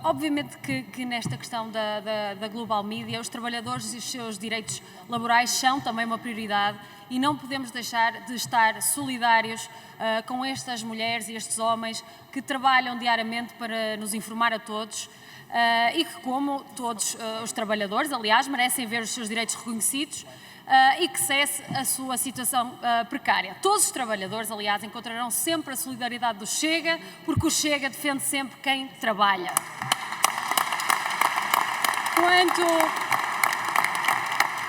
Obviamente que nesta questão da Global Media, os trabalhadores e os seus direitos laborais são também uma prioridade e não podemos deixar de estar solidários com estas mulheres e estes homens que trabalham diariamente para nos informar a todos e que, como todos os trabalhadores, aliás, merecem ver os seus direitos reconhecidos e que cesse a sua situação precária. Todos os trabalhadores, aliás, encontrarão sempre a solidariedade do Chega, porque o Chega defende sempre quem trabalha.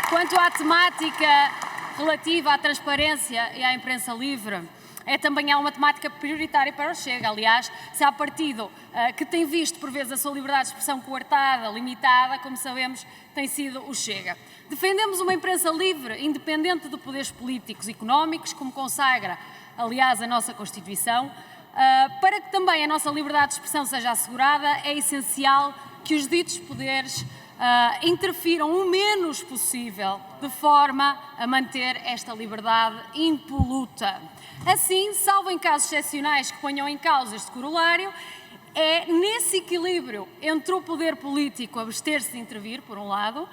Quanto à temática relativa à transparência e à imprensa livre, é também uma temática prioritária para o Chega. Aliás, se há partido que tem visto, por vezes, a sua liberdade de expressão coartada, limitada, como sabemos, tem sido o Chega. Defendemos uma imprensa livre, independente de poderes políticos e económicos, como consagra, aliás, a nossa Constituição. Para que também a nossa liberdade de expressão seja assegurada, é essencial que os ditos poderes interfiram o menos possível, de forma a manter esta liberdade impoluta. Assim, salvo em casos excepcionais que ponham em causa este corolário, é nesse equilíbrio entre o poder político abster-se de intervir, por um lado,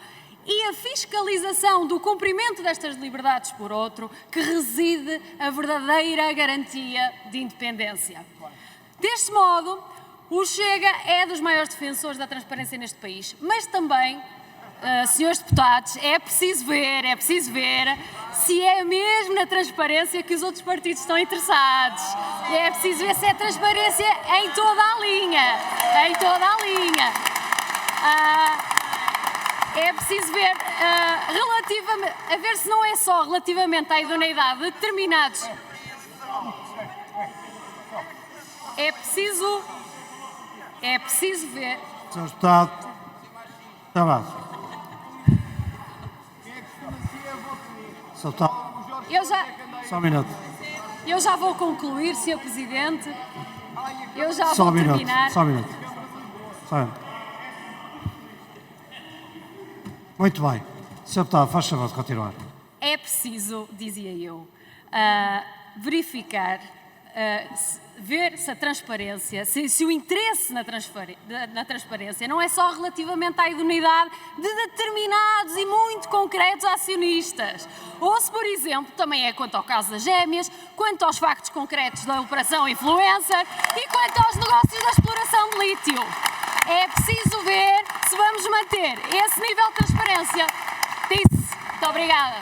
e a fiscalização do cumprimento destas liberdades, por outro, que reside a verdadeira garantia de independência. Deste modo, o Chega é dos maiores defensores da transparência neste país, mas também, senhores deputados, é preciso ver se é mesmo na transparência que os outros partidos estão interessados. É preciso ver se é transparência em toda a linha. É preciso ver, a ver se não é só relativamente à idoneidade de determinados. É preciso ver. Sr. Deputado. Tavares. Sr. Deputado. Só um minuto. Eu já vou concluir, Sr. Presidente. Eu já Só vou um minuto. terminar. Só um minuto. Só um minuto. Muito bem. Sr. Deputado, faz favor de continuar. É preciso, dizia eu, verificar, ver se a transparência, se o interesse na transparência não é só relativamente à idoneidade de determinados e muito concretos acionistas. Ou se, por exemplo, também é quanto ao caso das gêmeas, quanto aos factos concretos da operação Influencer e quanto aos negócios da exploração de lítio. É preciso ver se vamos manter esse nível de transparência. Disse. Muito obrigada.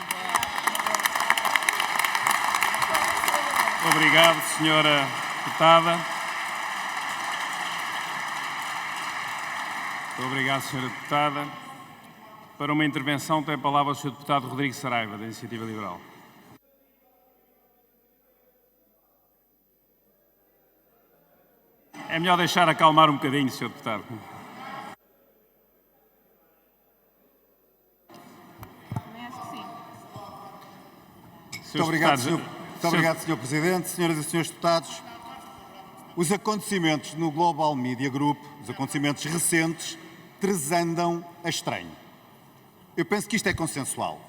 Obrigado, senhora deputada. Muito obrigado, senhora deputada. Para uma intervenção tem a palavra o senhor deputado Rodrigo Saraiva, da Iniciativa Liberal. É melhor deixar acalmar um bocadinho, senhor deputado. Muito obrigado, Sr. Presidente. Senhoras e senhores deputados, os acontecimentos no Global Media Group, os acontecimentos recentes, tresandam a estranho. Eu penso que isto é consensual.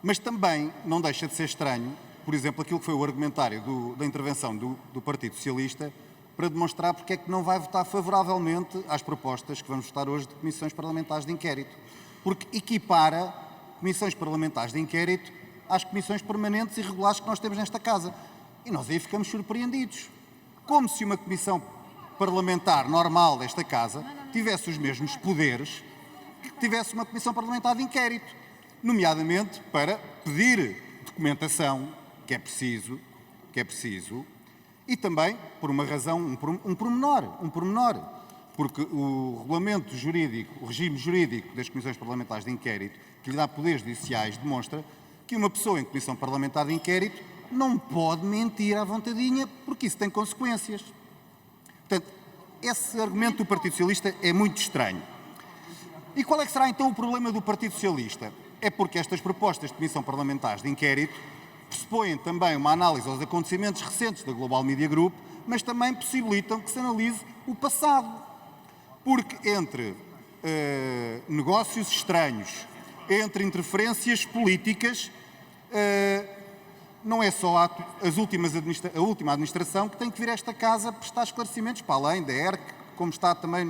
Mas também não deixa de ser estranho, por exemplo, aquilo que foi o argumentário da intervenção do Partido Socialista para demonstrar porque é que não vai votar favoravelmente às propostas que vamos votar hoje de comissões parlamentares de inquérito. Porque equipara comissões parlamentares de inquérito às comissões permanentes e regulares que nós temos nesta casa. E nós aí ficamos surpreendidos. Como se uma comissão parlamentar normal desta casa tivesse os mesmos poderes que tivesse uma comissão parlamentar de inquérito, nomeadamente para pedir documentação, que é preciso, e também por uma razão, um pormenor, porque o regulamento jurídico, o regime jurídico das comissões parlamentares de inquérito, que lhe dá poderes judiciais, demonstra que uma pessoa em comissão parlamentar de inquérito não pode mentir à vontadinha, porque isso tem consequências. Portanto, esse argumento do Partido Socialista é muito estranho. E qual é que será então o problema do Partido Socialista? É porque estas propostas de comissão parlamentares de inquérito pressupõem também uma análise aos acontecimentos recentes da Global Media Group, mas também possibilitam que se analise o passado. Porque entre negócios estranhos, entre interferências políticas, não é só a última administração que tem que vir a esta casa prestar esclarecimentos, para além da ERC, como está também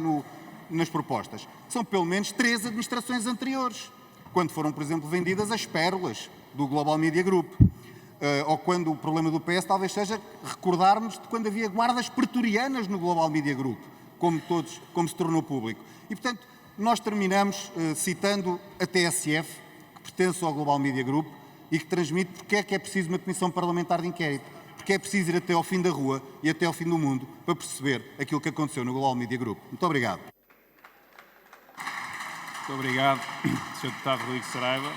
nas propostas. São pelo menos 3 administrações anteriores, quando foram, por exemplo, vendidas as pérolas do Global Media Group. Ou quando o problema do PS talvez seja recordarmos de quando havia guardas pretorianas no Global Media Group, como se tornou público. E, portanto, nós terminamos citando a TSF, que pertence ao Global Media Group, e que transmite porque é que é preciso uma comissão parlamentar de inquérito. Porque é preciso ir até ao fim da rua e até ao fim do mundo para perceber aquilo que aconteceu no Global Media Group. Muito obrigado. Muito obrigado, Sr. Deputado Rodrigo Saraiva.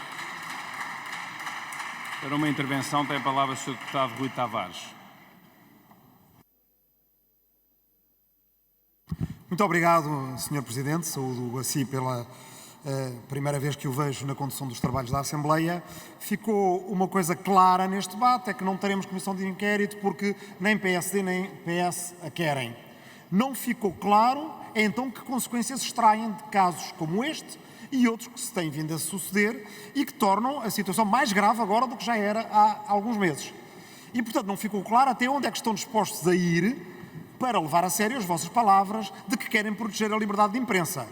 Para uma intervenção tem a palavra o Sr. Deputado Rui Tavares. Muito obrigado, Sr. Presidente. Saúdo assim pela primeira vez que o vejo na condução dos trabalhos da Assembleia. Ficou uma coisa clara neste debate, é que não teremos comissão de inquérito porque nem PSD nem PS a querem. Não ficou claro, é então que consequências se extraem de casos como este e outros que se têm vindo a suceder e que tornam a situação mais grave agora do que já era há alguns meses. E, portanto, não ficou claro até onde é que estão dispostos a ir para levar a sério as vossas palavras de que querem proteger a liberdade de imprensa.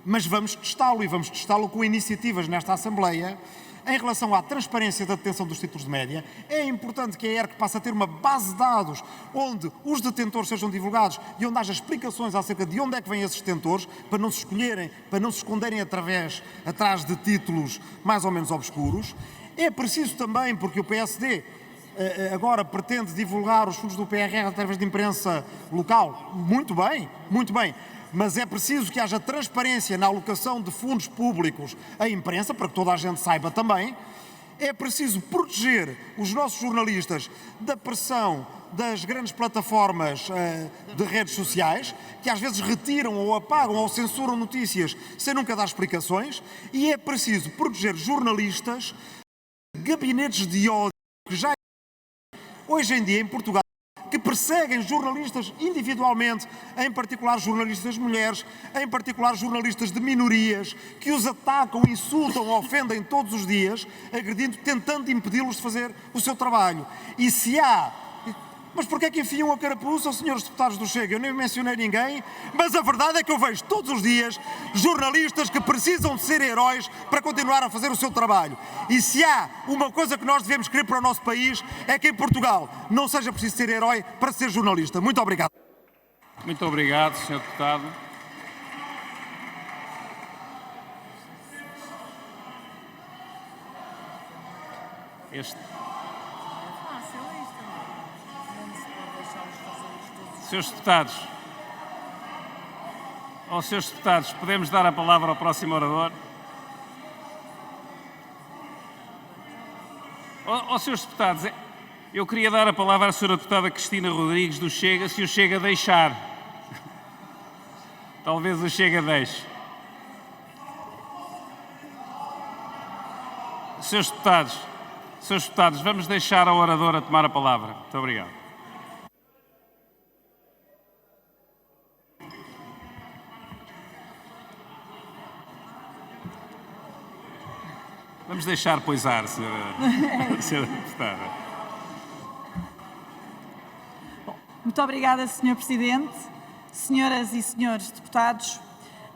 Mas vamos testá-lo e vamos testá-lo com iniciativas nesta Assembleia. Em relação à transparência da detenção dos títulos de média, é importante que a ERC passe a ter uma base de dados onde os detentores sejam divulgados e onde haja explicações acerca de onde é que vêm esses detentores, para não se escolherem, para não se esconderem atrás de títulos mais ou menos obscuros. É preciso também, porque o PSD agora pretende divulgar os fundos do PRR através de imprensa local. Muito bem, muito bem. Mas é preciso que haja transparência na alocação de fundos públicos à imprensa, para que toda a gente saiba também. É preciso proteger os nossos jornalistas da pressão das grandes plataformas de redes sociais, que às vezes retiram ou apagam ou censuram notícias sem nunca dar explicações. E é preciso proteger jornalistas de gabinetes de ódio que já hoje em dia em Portugal, que perseguem jornalistas individualmente, em particular jornalistas mulheres, em particular jornalistas de minorias, que os atacam, insultam, ofendem todos os dias, agredindo, tentando impedi-los de fazer o seu trabalho. E se há... Mas porquê é que enfiam a carapuça aos senhores deputados do Chega? Eu nem mencionei ninguém, mas a verdade é que eu vejo todos os dias jornalistas que precisam de ser heróis para continuar a fazer o seu trabalho. E se há uma coisa que nós devemos querer para o nosso país, é que em Portugal não seja preciso ser herói para ser jornalista. Muito obrigado. Muito obrigado, Sr. Deputado. Senhores deputados, podemos dar a palavra ao próximo orador? Senhores deputados, eu queria dar a palavra à senhora deputada Cristina Rodrigues do Chega, se o Chega deixar. Talvez o Chega deixe. Senhores deputados, vamos deixar a oradora tomar a palavra. Muito obrigado. Vamos deixar poisar, senhora deputada. Muito obrigada, Sr. Presidente. Senhoras e senhores deputados,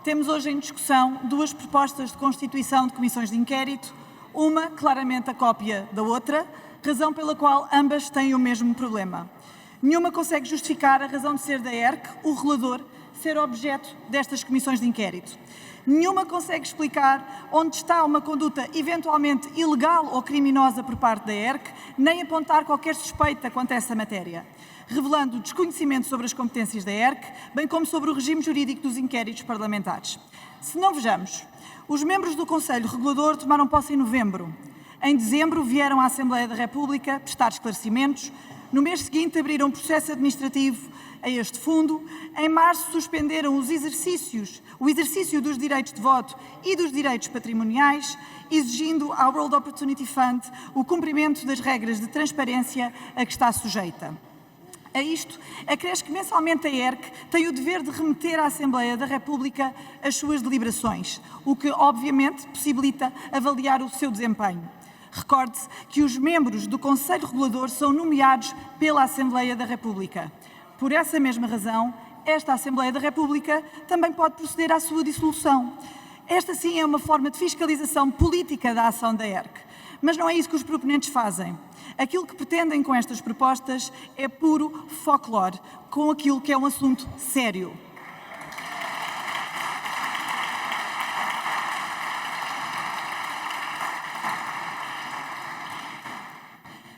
temos hoje em discussão duas propostas de constituição de comissões de inquérito, uma claramente a cópia da outra, razão pela qual ambas têm o mesmo problema. Nenhuma consegue justificar a razão de ser da ERC, o relator, ser objeto destas comissões de inquérito. Nenhuma consegue explicar onde está uma conduta eventualmente ilegal ou criminosa por parte da ERC, nem apontar qualquer suspeita quanto a essa matéria, revelando desconhecimento sobre as competências da ERC, bem como sobre o regime jurídico dos inquéritos parlamentares. Se não vejamos, os membros do Conselho Regulador tomaram posse em novembro. Em dezembro vieram à Assembleia da República prestar esclarecimentos. No mês seguinte abriram um processo administrativo a este fundo. Em março suspenderam o exercício dos direitos de voto e dos direitos patrimoniais, exigindo à World Opportunity Fund o cumprimento das regras de transparência a que está sujeita. A isto, acresce que mensalmente a ERC tem o dever de remeter à Assembleia da República as suas deliberações, o que obviamente possibilita avaliar o seu desempenho. Recorde-se que os membros do Conselho Regulador são nomeados pela Assembleia da República. Por essa mesma razão, esta Assembleia da República também pode proceder à sua dissolução. Esta sim é uma forma de fiscalização política da ação da ERC. Mas não é isso que os proponentes fazem. Aquilo que pretendem com estas propostas é puro folclore, com aquilo que é um assunto sério.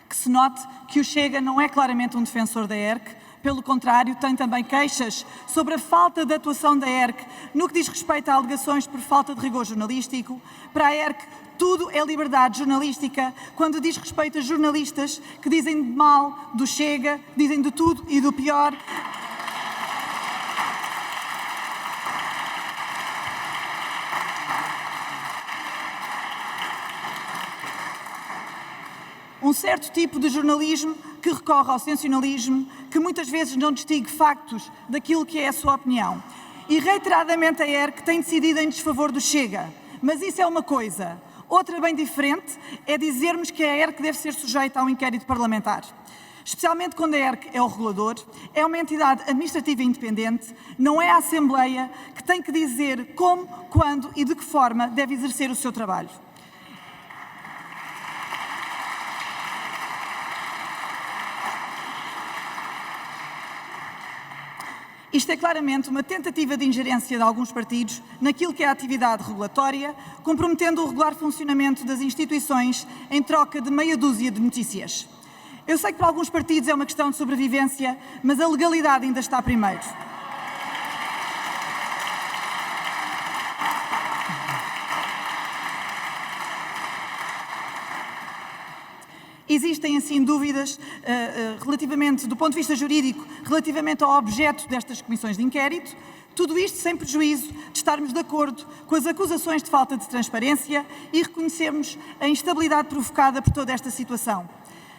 Que se note que o Chega não é claramente um defensor da ERC. Pelo contrário, tem também queixas sobre a falta de atuação da ERC no que diz respeito a alegações por falta de rigor jornalístico. Para a ERC, tudo é liberdade jornalística quando diz respeito a jornalistas que dizem mal do Chega, dizem de tudo e do pior. um certo tipo de jornalismo que recorre ao sensacionalismo, que muitas vezes não distingue factos daquilo que é a sua opinião. E reiteradamente a ERC tem decidido em desfavor do Chega. Mas isso é uma coisa. Outra bem diferente é dizermos que a ERC deve ser sujeita a um inquérito parlamentar. Especialmente quando a ERC é o regulador, é uma entidade administrativa independente, não é a Assembleia que tem que dizer como, quando e de que forma deve exercer o seu trabalho. Isto é claramente uma tentativa de ingerência de alguns partidos naquilo que é a atividade regulatória, comprometendo o regular funcionamento das instituições em troca de meia dúzia de notícias. Eu sei que para alguns partidos é uma questão de sobrevivência, mas a legalidade ainda está primeiro. Existem, assim, dúvidas relativamente, do ponto de vista jurídico, relativamente ao objeto destas comissões de inquérito. Tudo isto sem prejuízo de estarmos de acordo com as acusações de falta de transparência e reconhecermos a instabilidade provocada por toda esta situação.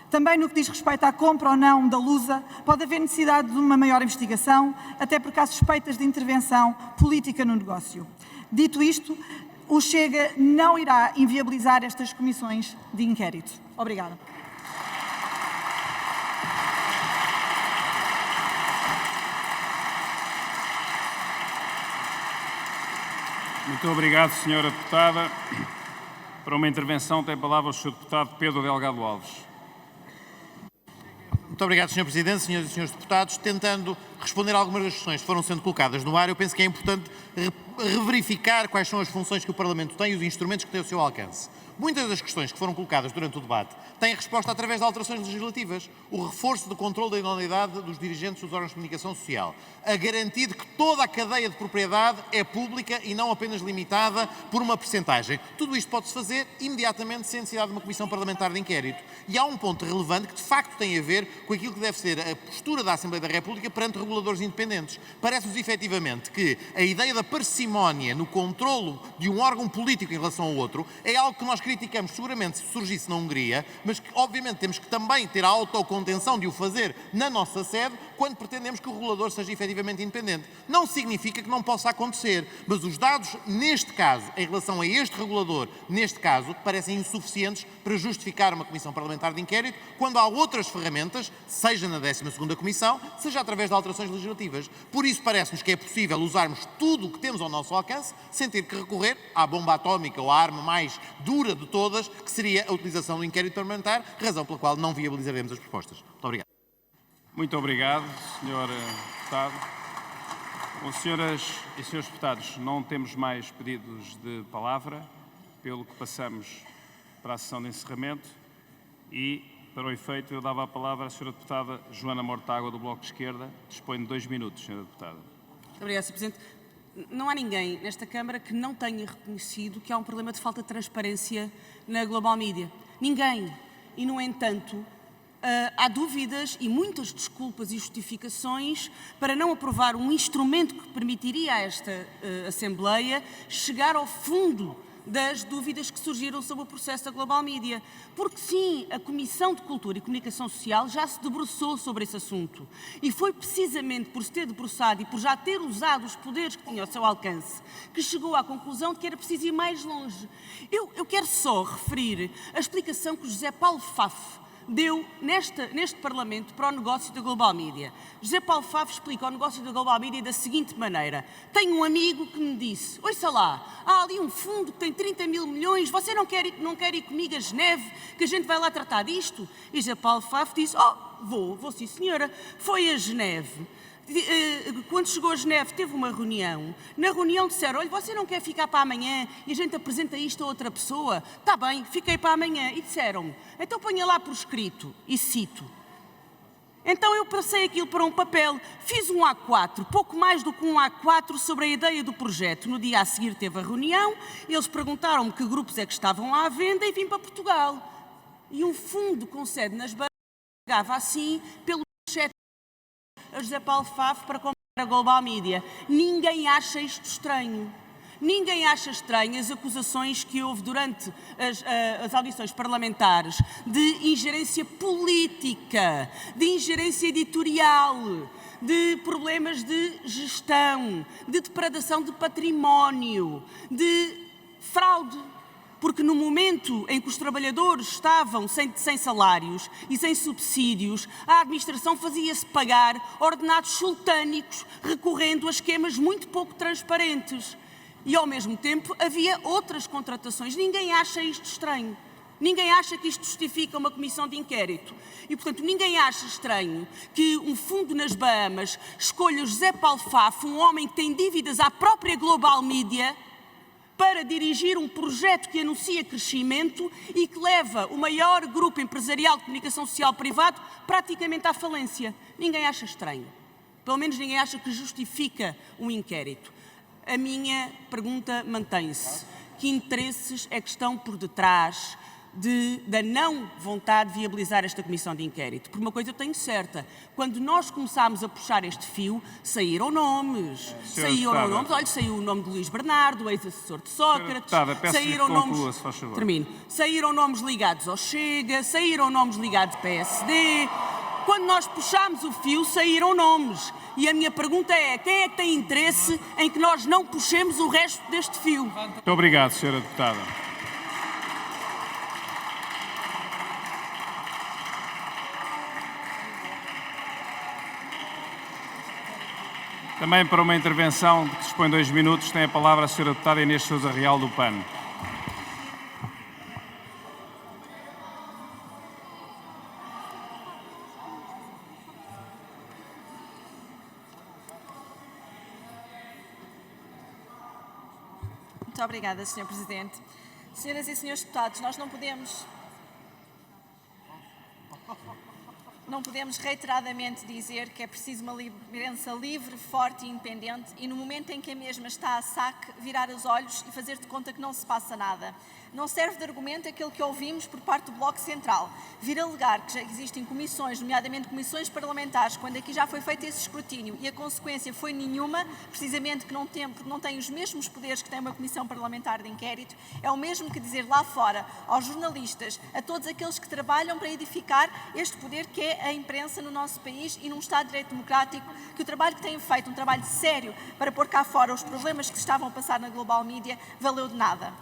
Também no que diz respeito à compra ou não da Lusa, pode haver necessidade de uma maior investigação, até porque há suspeitas de intervenção política no negócio. Dito isto, o Chega não irá inviabilizar estas comissões de inquérito. Obrigada. Muito obrigado, Sra. Deputada. Para uma intervenção tem a palavra o Sr. Deputado Pedro Delgado Alves. Muito obrigado, Sr. Presidente, Sras. e Srs. Deputados. Tentando responder a algumas das questões que foram sendo colocadas no ar, eu penso que é importante reverificar quais são as funções que o Parlamento tem e os instrumentos que tem ao seu alcance. Muitas das questões que foram colocadas durante o debate têm resposta através de alterações legislativas. O reforço do controle da idoneidade dos dirigentes dos órgãos de comunicação social. A garantia de que toda a cadeia de propriedade é pública e não apenas limitada por uma percentagem. Tudo isto pode-se fazer imediatamente sem necessidade de uma comissão parlamentar de inquérito. E há um ponto relevante que de facto tem a ver com aquilo que deve ser a postura da Assembleia da República perante reguladores independentes. Parece-nos efetivamente que a ideia da parcimónia no controlo de um órgão político em relação ao outro é algo que nós criticamos seguramente se surgisse na Hungria, mas que obviamente temos que também ter a autocontenção de o fazer na nossa sede quando pretendemos que o regulador seja efetivamente independente. Não significa que não possa acontecer, mas os dados neste caso, em relação a este regulador, neste caso, parecem insuficientes para justificar uma comissão parlamentar de inquérito, quando há outras ferramentas, seja na 12ª Comissão, seja através de alterações legislativas. Por isso parece-nos que é possível usarmos tudo o que temos ao nosso alcance, sem ter que recorrer à bomba atómica ou à arma mais dura de todas, que seria a utilização do inquérito parlamentar, razão pela qual não viabilizaremos as propostas. Muito obrigado. Muito obrigado, Sr. Deputado. Bom, Senhoras e Srs. Deputados, não temos mais pedidos de palavra, pelo que passamos para a sessão de encerramento e, para o efeito, eu dava a palavra à Sra. Deputada Joana Mortágua, do Bloco de Esquerda. Dispõe de 2 minutos, Sra. Deputada. Muito obrigada, Sr. Presidente. Não há ninguém nesta Câmara que não tenha reconhecido que há um problema de falta de transparência na Global Media. Ninguém. E, no entanto, há dúvidas e muitas desculpas e justificações para não aprovar um instrumento que permitiria a esta Assembleia chegar ao fundo das dúvidas que surgiram sobre o processo da Global Media. Porque sim, a Comissão de Cultura e Comunicação Social já se debruçou sobre esse assunto. E foi precisamente por se ter debruçado e por já ter usado os poderes que tinha ao seu alcance que chegou à conclusão de que era preciso ir mais longe. Eu quero só referir a explicação que o José Paulo Faf deu neste Parlamento para o negócio da Global Media. José Paulo Faf explica o negócio da Global Media da seguinte maneira. Tenho um amigo que me disse, ouça lá, há ali um fundo que tem 30 mil milhões, você não quer ir comigo a Geneve, que a gente vai lá tratar disto? E José Paulo Faf disse, vou sim senhora. Foi a Geneve. Quando chegou a Geneve, teve uma reunião. Na reunião disseram, olha, você não quer ficar para amanhã e a gente apresenta isto a outra pessoa? Está bem, fiquei para amanhã. E disseram-me, então ponha lá por escrito, e cito. Então eu passei aquilo para um papel, fiz um A4, pouco mais do que um A4 sobre a ideia do projeto. No dia a seguir teve a reunião, eles perguntaram-me que grupos é que estavam à venda e vim para Portugal. E um fundo com sede nas Bahamas pagava assim pelo a José Paulo Faf para comprar a Global Media. Ninguém acha isto estranho. Ninguém acha estranho as acusações que houve durante as audições parlamentares de ingerência política, de ingerência editorial, de problemas de gestão, de depredação de património, de fraude. Porque no momento em que os trabalhadores estavam sem salários e sem subsídios, a administração fazia-se pagar ordenados sultânicos, recorrendo a esquemas muito pouco transparentes. E, ao mesmo tempo, havia outras contratações. Ninguém acha isto estranho. Ninguém acha que isto justifica uma comissão de inquérito. E, portanto, ninguém acha estranho que um fundo nas Bahamas escolha José Paulo Fafo, um homem que tem dívidas à própria Global Media, para dirigir um projeto que anuncia crescimento e que leva o maior grupo empresarial de comunicação social privado praticamente à falência. Ninguém acha estranho. Pelo menos ninguém acha que justifica um inquérito. A minha pergunta mantém-se. Que interesses é que estão por detrás da não vontade de viabilizar esta comissão de inquérito? Por uma coisa eu tenho certa, quando nós começámos a puxar este fio, saíram nomes. Olha, saiu o nome de Luís Bernardo, ex-assessor de Sócrates, saíram nomes, saíram nomes ligados ao Chega, saíram nomes ligados ao PSD. Quando nós puxámos o fio, saíram nomes. E a minha pergunta é, quem é que tem interesse em que nós não puxemos o resto deste fio? Muito obrigado, Sra. Deputada. Também para uma intervenção que dispõe 2 minutos, tem a palavra a Sra. Deputada Inês Sousa Real, do PAN. Muito obrigada, Sr. Presidente. Senhoras e senhores deputados, nós não podemos reiteradamente dizer que é preciso uma imprensa livre, forte e independente e no momento em que a mesma está a saque, virar os olhos e fazer de conta que não se passa nada. Não serve de argumento aquilo que ouvimos por parte do Bloco Central. Vir alegar que já existem comissões, nomeadamente comissões parlamentares, quando aqui já foi feito esse escrutínio e a consequência foi nenhuma, precisamente porque não tem os mesmos poderes que tem uma comissão parlamentar de inquérito, é o mesmo que dizer lá fora aos jornalistas, a todos aqueles que trabalham para edificar este poder que é a imprensa no nosso país e num Estado de Direito Democrático, que o trabalho que têm feito, um trabalho sério para pôr cá fora os problemas que se estavam a passar na Global Media, valeu de nada.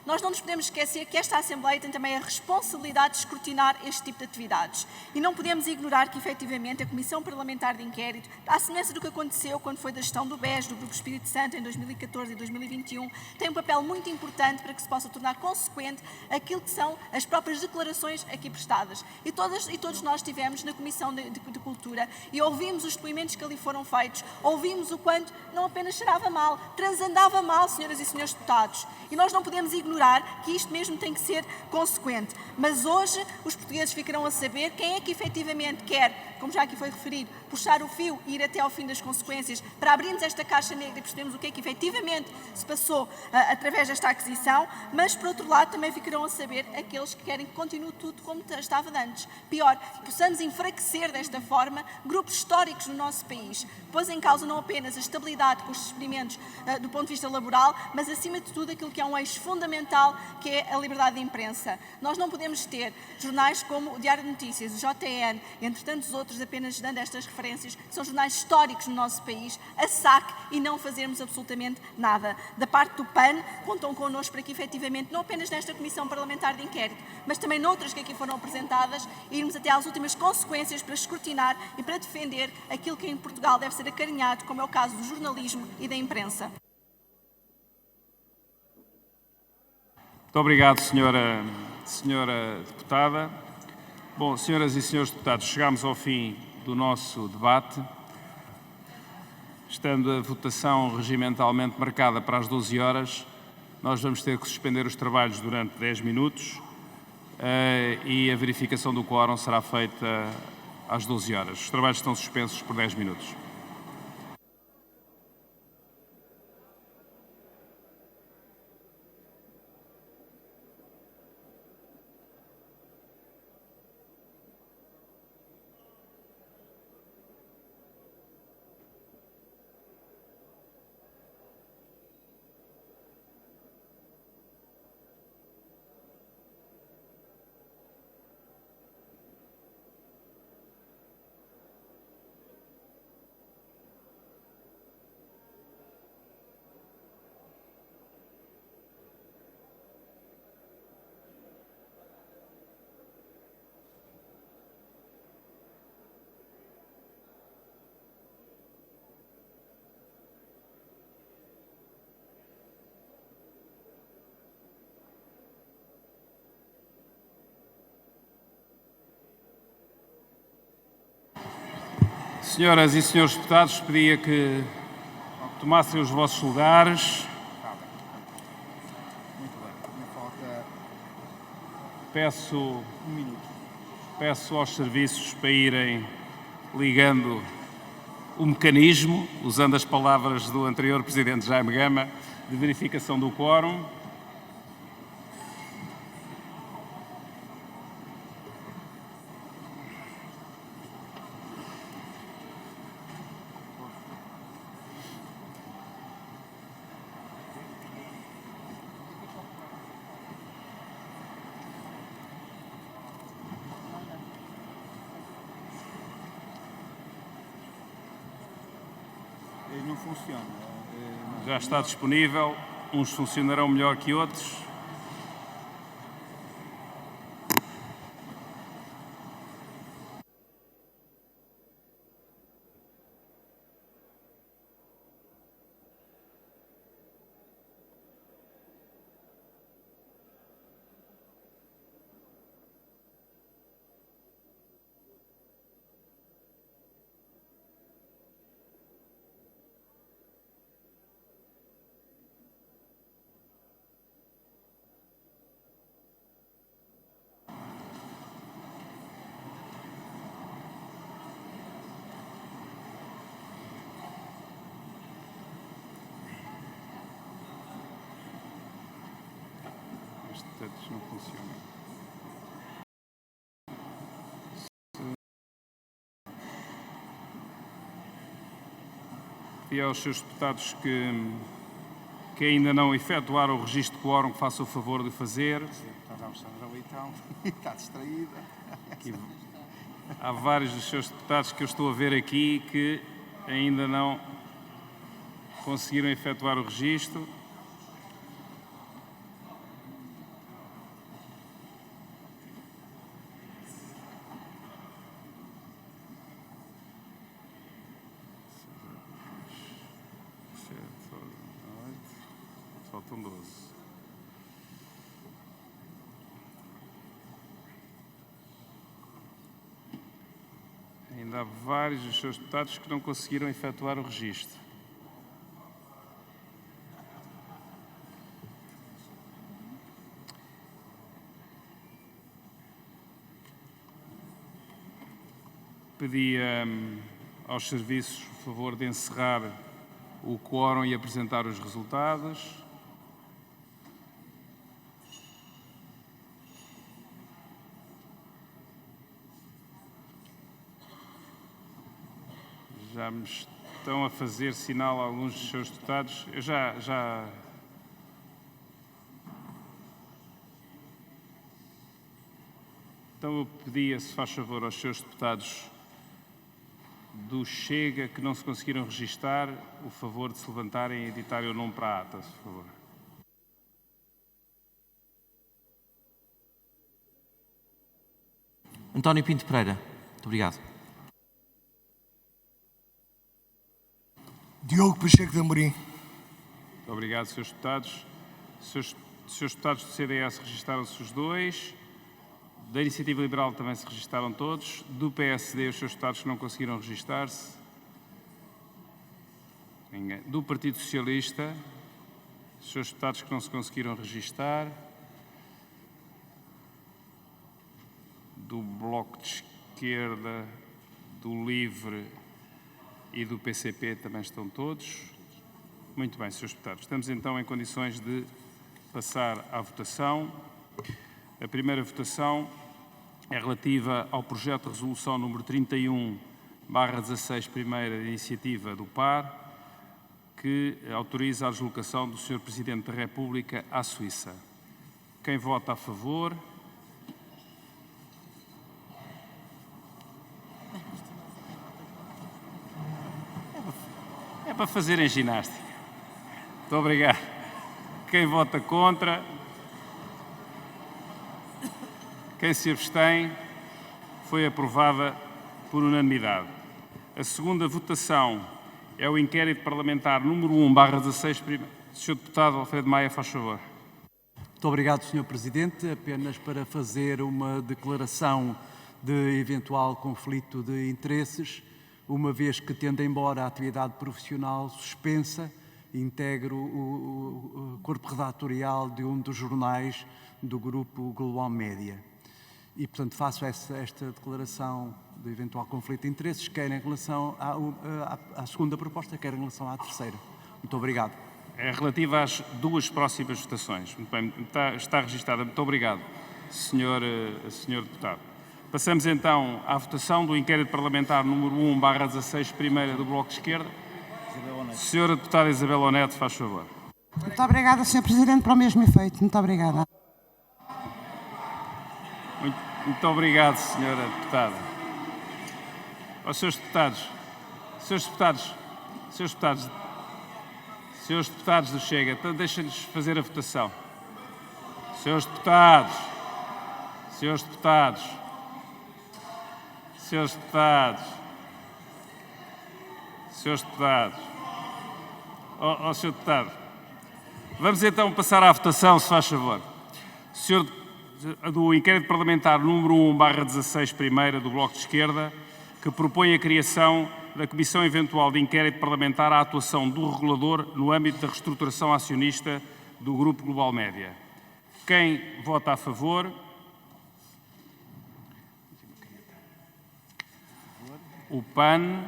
Nós não nos podemos esquecer que esta Assembleia tem também a responsabilidade de escrutinar este tipo de atividades. E não podemos ignorar que, efetivamente, a Comissão Parlamentar de Inquérito, à semelhança do que aconteceu quando foi da gestão do BES, do Grupo Espírito Santo, em 2014 e 2021, tem um papel muito importante para que se possa tornar consequente aquilo que são as próprias declarações aqui prestadas. E todos nós estivemos na Comissão de Cultura e ouvimos os depoimentos que ali foram feitos, ouvimos o quanto não apenas cheirava mal, transandava mal, senhoras e senhores deputados. E nós não podemos ignorar que isto mesmo tem que ser consequente. Mas hoje os portugueses ficarão a saber quem é que efetivamente quer, como já aqui foi referido, puxar o fio e ir até ao fim das consequências para abrirmos esta caixa negra e percebermos o que é que efetivamente se passou através desta aquisição, mas por outro lado também ficarão a saber aqueles que querem que continue tudo como estava antes. Pior, possamos enfraquecer desta forma grupos históricos no nosso país, pôs em causa não apenas a estabilidade com os despedimentos do ponto de vista laboral, mas acima de tudo aquilo que é um eixo fundamental, que é a liberdade de imprensa. Nós não podemos ter jornais como o Diário de Notícias, o JN, entre tantos outros, apenas dando estas referências, que são jornais históricos no nosso país, a saque e não fazermos absolutamente nada. Da parte do PAN, contam connosco para que efetivamente, não apenas nesta Comissão Parlamentar de Inquérito, mas também noutras que aqui foram apresentadas, irmos até às últimas consequências para escrutinar e para defender aquilo que em Portugal deve ser acarinhado, como é o caso do jornalismo e da imprensa. Muito obrigado, senhora deputada. Bom, senhoras e senhores deputados, chegamos ao fim do nosso debate. Estando a votação regimentalmente marcada para as 12 horas, nós vamos ter que suspender os trabalhos durante 10 minutos e a verificação do quórum será feita às 12 horas. Os trabalhos estão suspensos por 10 minutos. Senhoras e senhores deputados, pedia que tomassem os vossos lugares. Peço aos serviços para irem ligando o mecanismo, usando as palavras do anterior Presidente Jaime Gama, de verificação do quórum. Não funciona. Já está disponível, uns funcionarão melhor que outros. Estes não funcionam. Pedi aos seus deputados que ainda não efetuaram o registro de quórum, que façam o favor de fazer. Está distraída. Há vários dos seus deputados que eu estou a ver aqui que ainda não conseguiram efetuar o registro. Faltam 12. Ainda há vários dos seus deputados que não conseguiram efetuar o registro. Pedi aos serviços o favor de encerrar o quórum e apresentar os resultados. Já me estão a fazer sinal alguns dos seus deputados. Eu já... Então eu pedia, se faz favor, aos seus deputados do Chega que não se conseguiram registar, o favor de se levantarem e editarem o nome para a ata, por favor. António Pinto Pereira. Muito obrigado. Diogo Pacheco de Amorim. Muito obrigado, senhores deputados. Senhores deputados do CDS registaram-se os dois. Da Iniciativa Liberal também se registaram todos. Do PSD, os seus deputados que não conseguiram registar-se. Ninguém. Do Partido Socialista, os seus deputados que não se conseguiram registar. Do Bloco de Esquerda, do Livre e do PCP também estão todos. Muito bem, senhores deputados. Estamos então em condições de passar à votação. A primeira votação é relativa ao projeto de resolução número 31/16, primeira iniciativa do PAR, que autoriza a deslocação do Sr. Presidente da República à Suíça. Quem vota a favor? É para fazerem ginástica. Muito obrigado. Quem vota contra? Quem se abstém? Foi aprovada por unanimidade. A segunda votação é o inquérito parlamentar número 1/16. Sr. Deputado Alfredo Maia, faz favor. Muito obrigado, Sr. Presidente. Apenas para fazer uma declaração de eventual conflito de interesses, uma vez que, tendo embora a atividade profissional suspensa, integro o corpo redatorial de um dos jornais do Grupo Global Média. E, portanto, faço esta declaração de eventual conflito de interesses, quer em relação à segunda proposta, quer em relação à terceira. Muito obrigado. É relativa às duas próximas votações. Muito bem, está registada. Muito obrigado, senhor deputado. Passamos então à votação do inquérito parlamentar número 1/16, primeira do Bloco de Esquerda. Senhora deputada Isabel Neto, faz favor. Muito obrigada, Sr. Presidente, para o mesmo efeito. Muito obrigada. Muito obrigado, senhora deputada. Aos senhores deputados do Chega, então deixem-nos fazer a votação. Senhores deputados. Ó, senhor deputado. Vamos então passar à votação, se faz favor. Do inquérito parlamentar número 1/16, primeira do Bloco de Esquerda, que propõe a criação da Comissão Eventual de Inquérito Parlamentar à atuação do regulador no âmbito da reestruturação acionista do Grupo Global Média. Quem vota a favor? O PAN,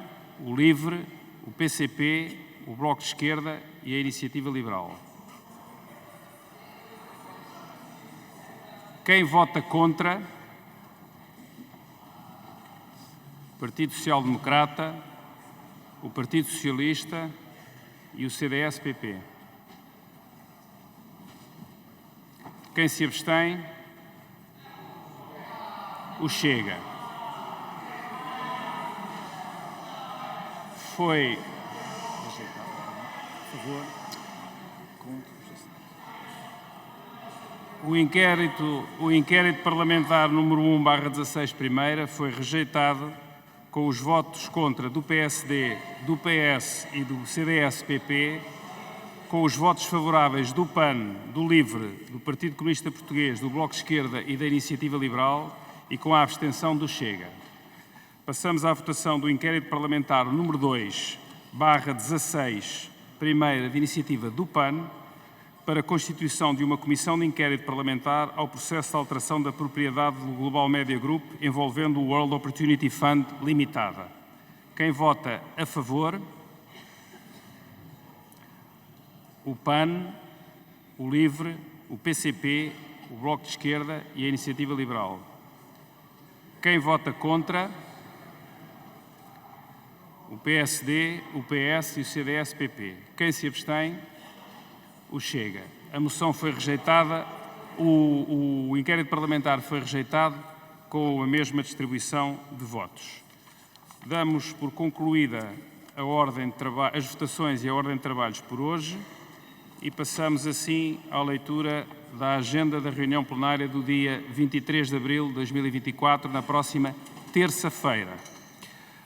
o LIVRE, o PCP, o Bloco de Esquerda e a Iniciativa Liberal. Quem vota contra? O Partido Social Democrata, o Partido Socialista e o CDS-PP. Quem se abstém? O Chega. Foi o inquérito parlamentar número 1/16, primeira, foi rejeitado com os votos contra do PSD, do PS e do CDS-PP, com os votos favoráveis do PAN, do LIVRE, do Partido Comunista Português, do Bloco de Esquerda e da Iniciativa Liberal e com a abstenção do Chega. Passamos à votação do inquérito parlamentar número 2/16, primeira de iniciativa do PAN, para a constituição de uma comissão de inquérito parlamentar ao processo de alteração da propriedade do Global Media Group envolvendo o World Opportunity Fund Limitada. Quem vota a favor? O PAN, o LIVRE, o PCP, o Bloco de Esquerda e a Iniciativa Liberal. Quem vota contra? O PSD, o PS e o CDS-PP. Quem se abstém? O Chega. A moção foi rejeitada, o inquérito parlamentar foi rejeitado com a mesma distribuição de votos. Damos por concluída as votações e a ordem de trabalhos por hoje e passamos assim à leitura da agenda da reunião plenária do dia 23 de abril de 2024, na próxima terça-feira.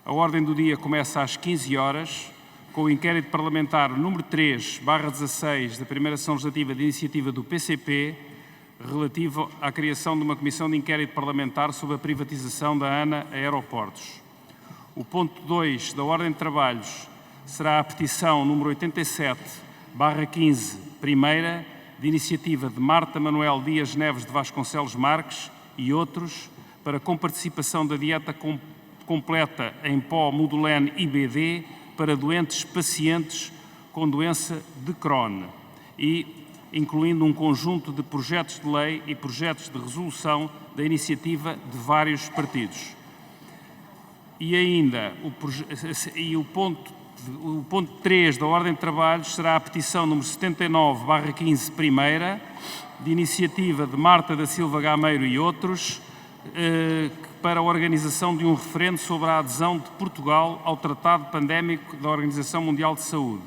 A ordem do dia começa às 15 horas, com o inquérito parlamentar número 3/16 da primeira sessão legislativa de iniciativa do PCP, relativo à criação de uma comissão de inquérito parlamentar sobre a privatização da ANA Aeroportos. O ponto 2 da ordem de trabalhos será a petição número 87/15, primeira, de iniciativa de Marta Manuel Dias Neves de Vasconcelos Marques e outros, para comparticipação da dieta completa em pó Modulene IBD para doentes pacientes com doença de Crohn e incluindo um conjunto de projetos de lei e projetos de resolução da iniciativa de vários partidos. E ainda, o ponto 3 da ordem de trabalhos será a petição número 79/15, primeira, de iniciativa de Marta da Silva Gameiro e outros, para a organização de um referendo sobre a adesão de Portugal ao Tratado Pandémico da Organização Mundial de Saúde.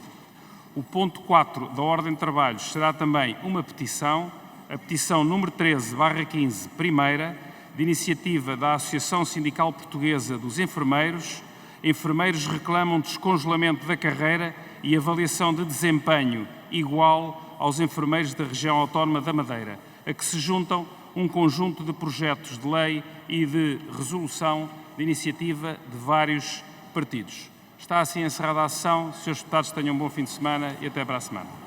O ponto 4 da ordem de trabalhos será também uma petição, a petição número 13/15, primeira, de iniciativa da Associação Sindical Portuguesa dos Enfermeiros. Enfermeiros reclamam descongelamento da carreira e avaliação de desempenho igual aos enfermeiros da região autónoma da Madeira, a que se juntam um conjunto de projetos de lei e de resolução de iniciativa de vários partidos. Está assim encerrada a sessão. Senhores deputados, tenham um bom fim de semana e até para a semana.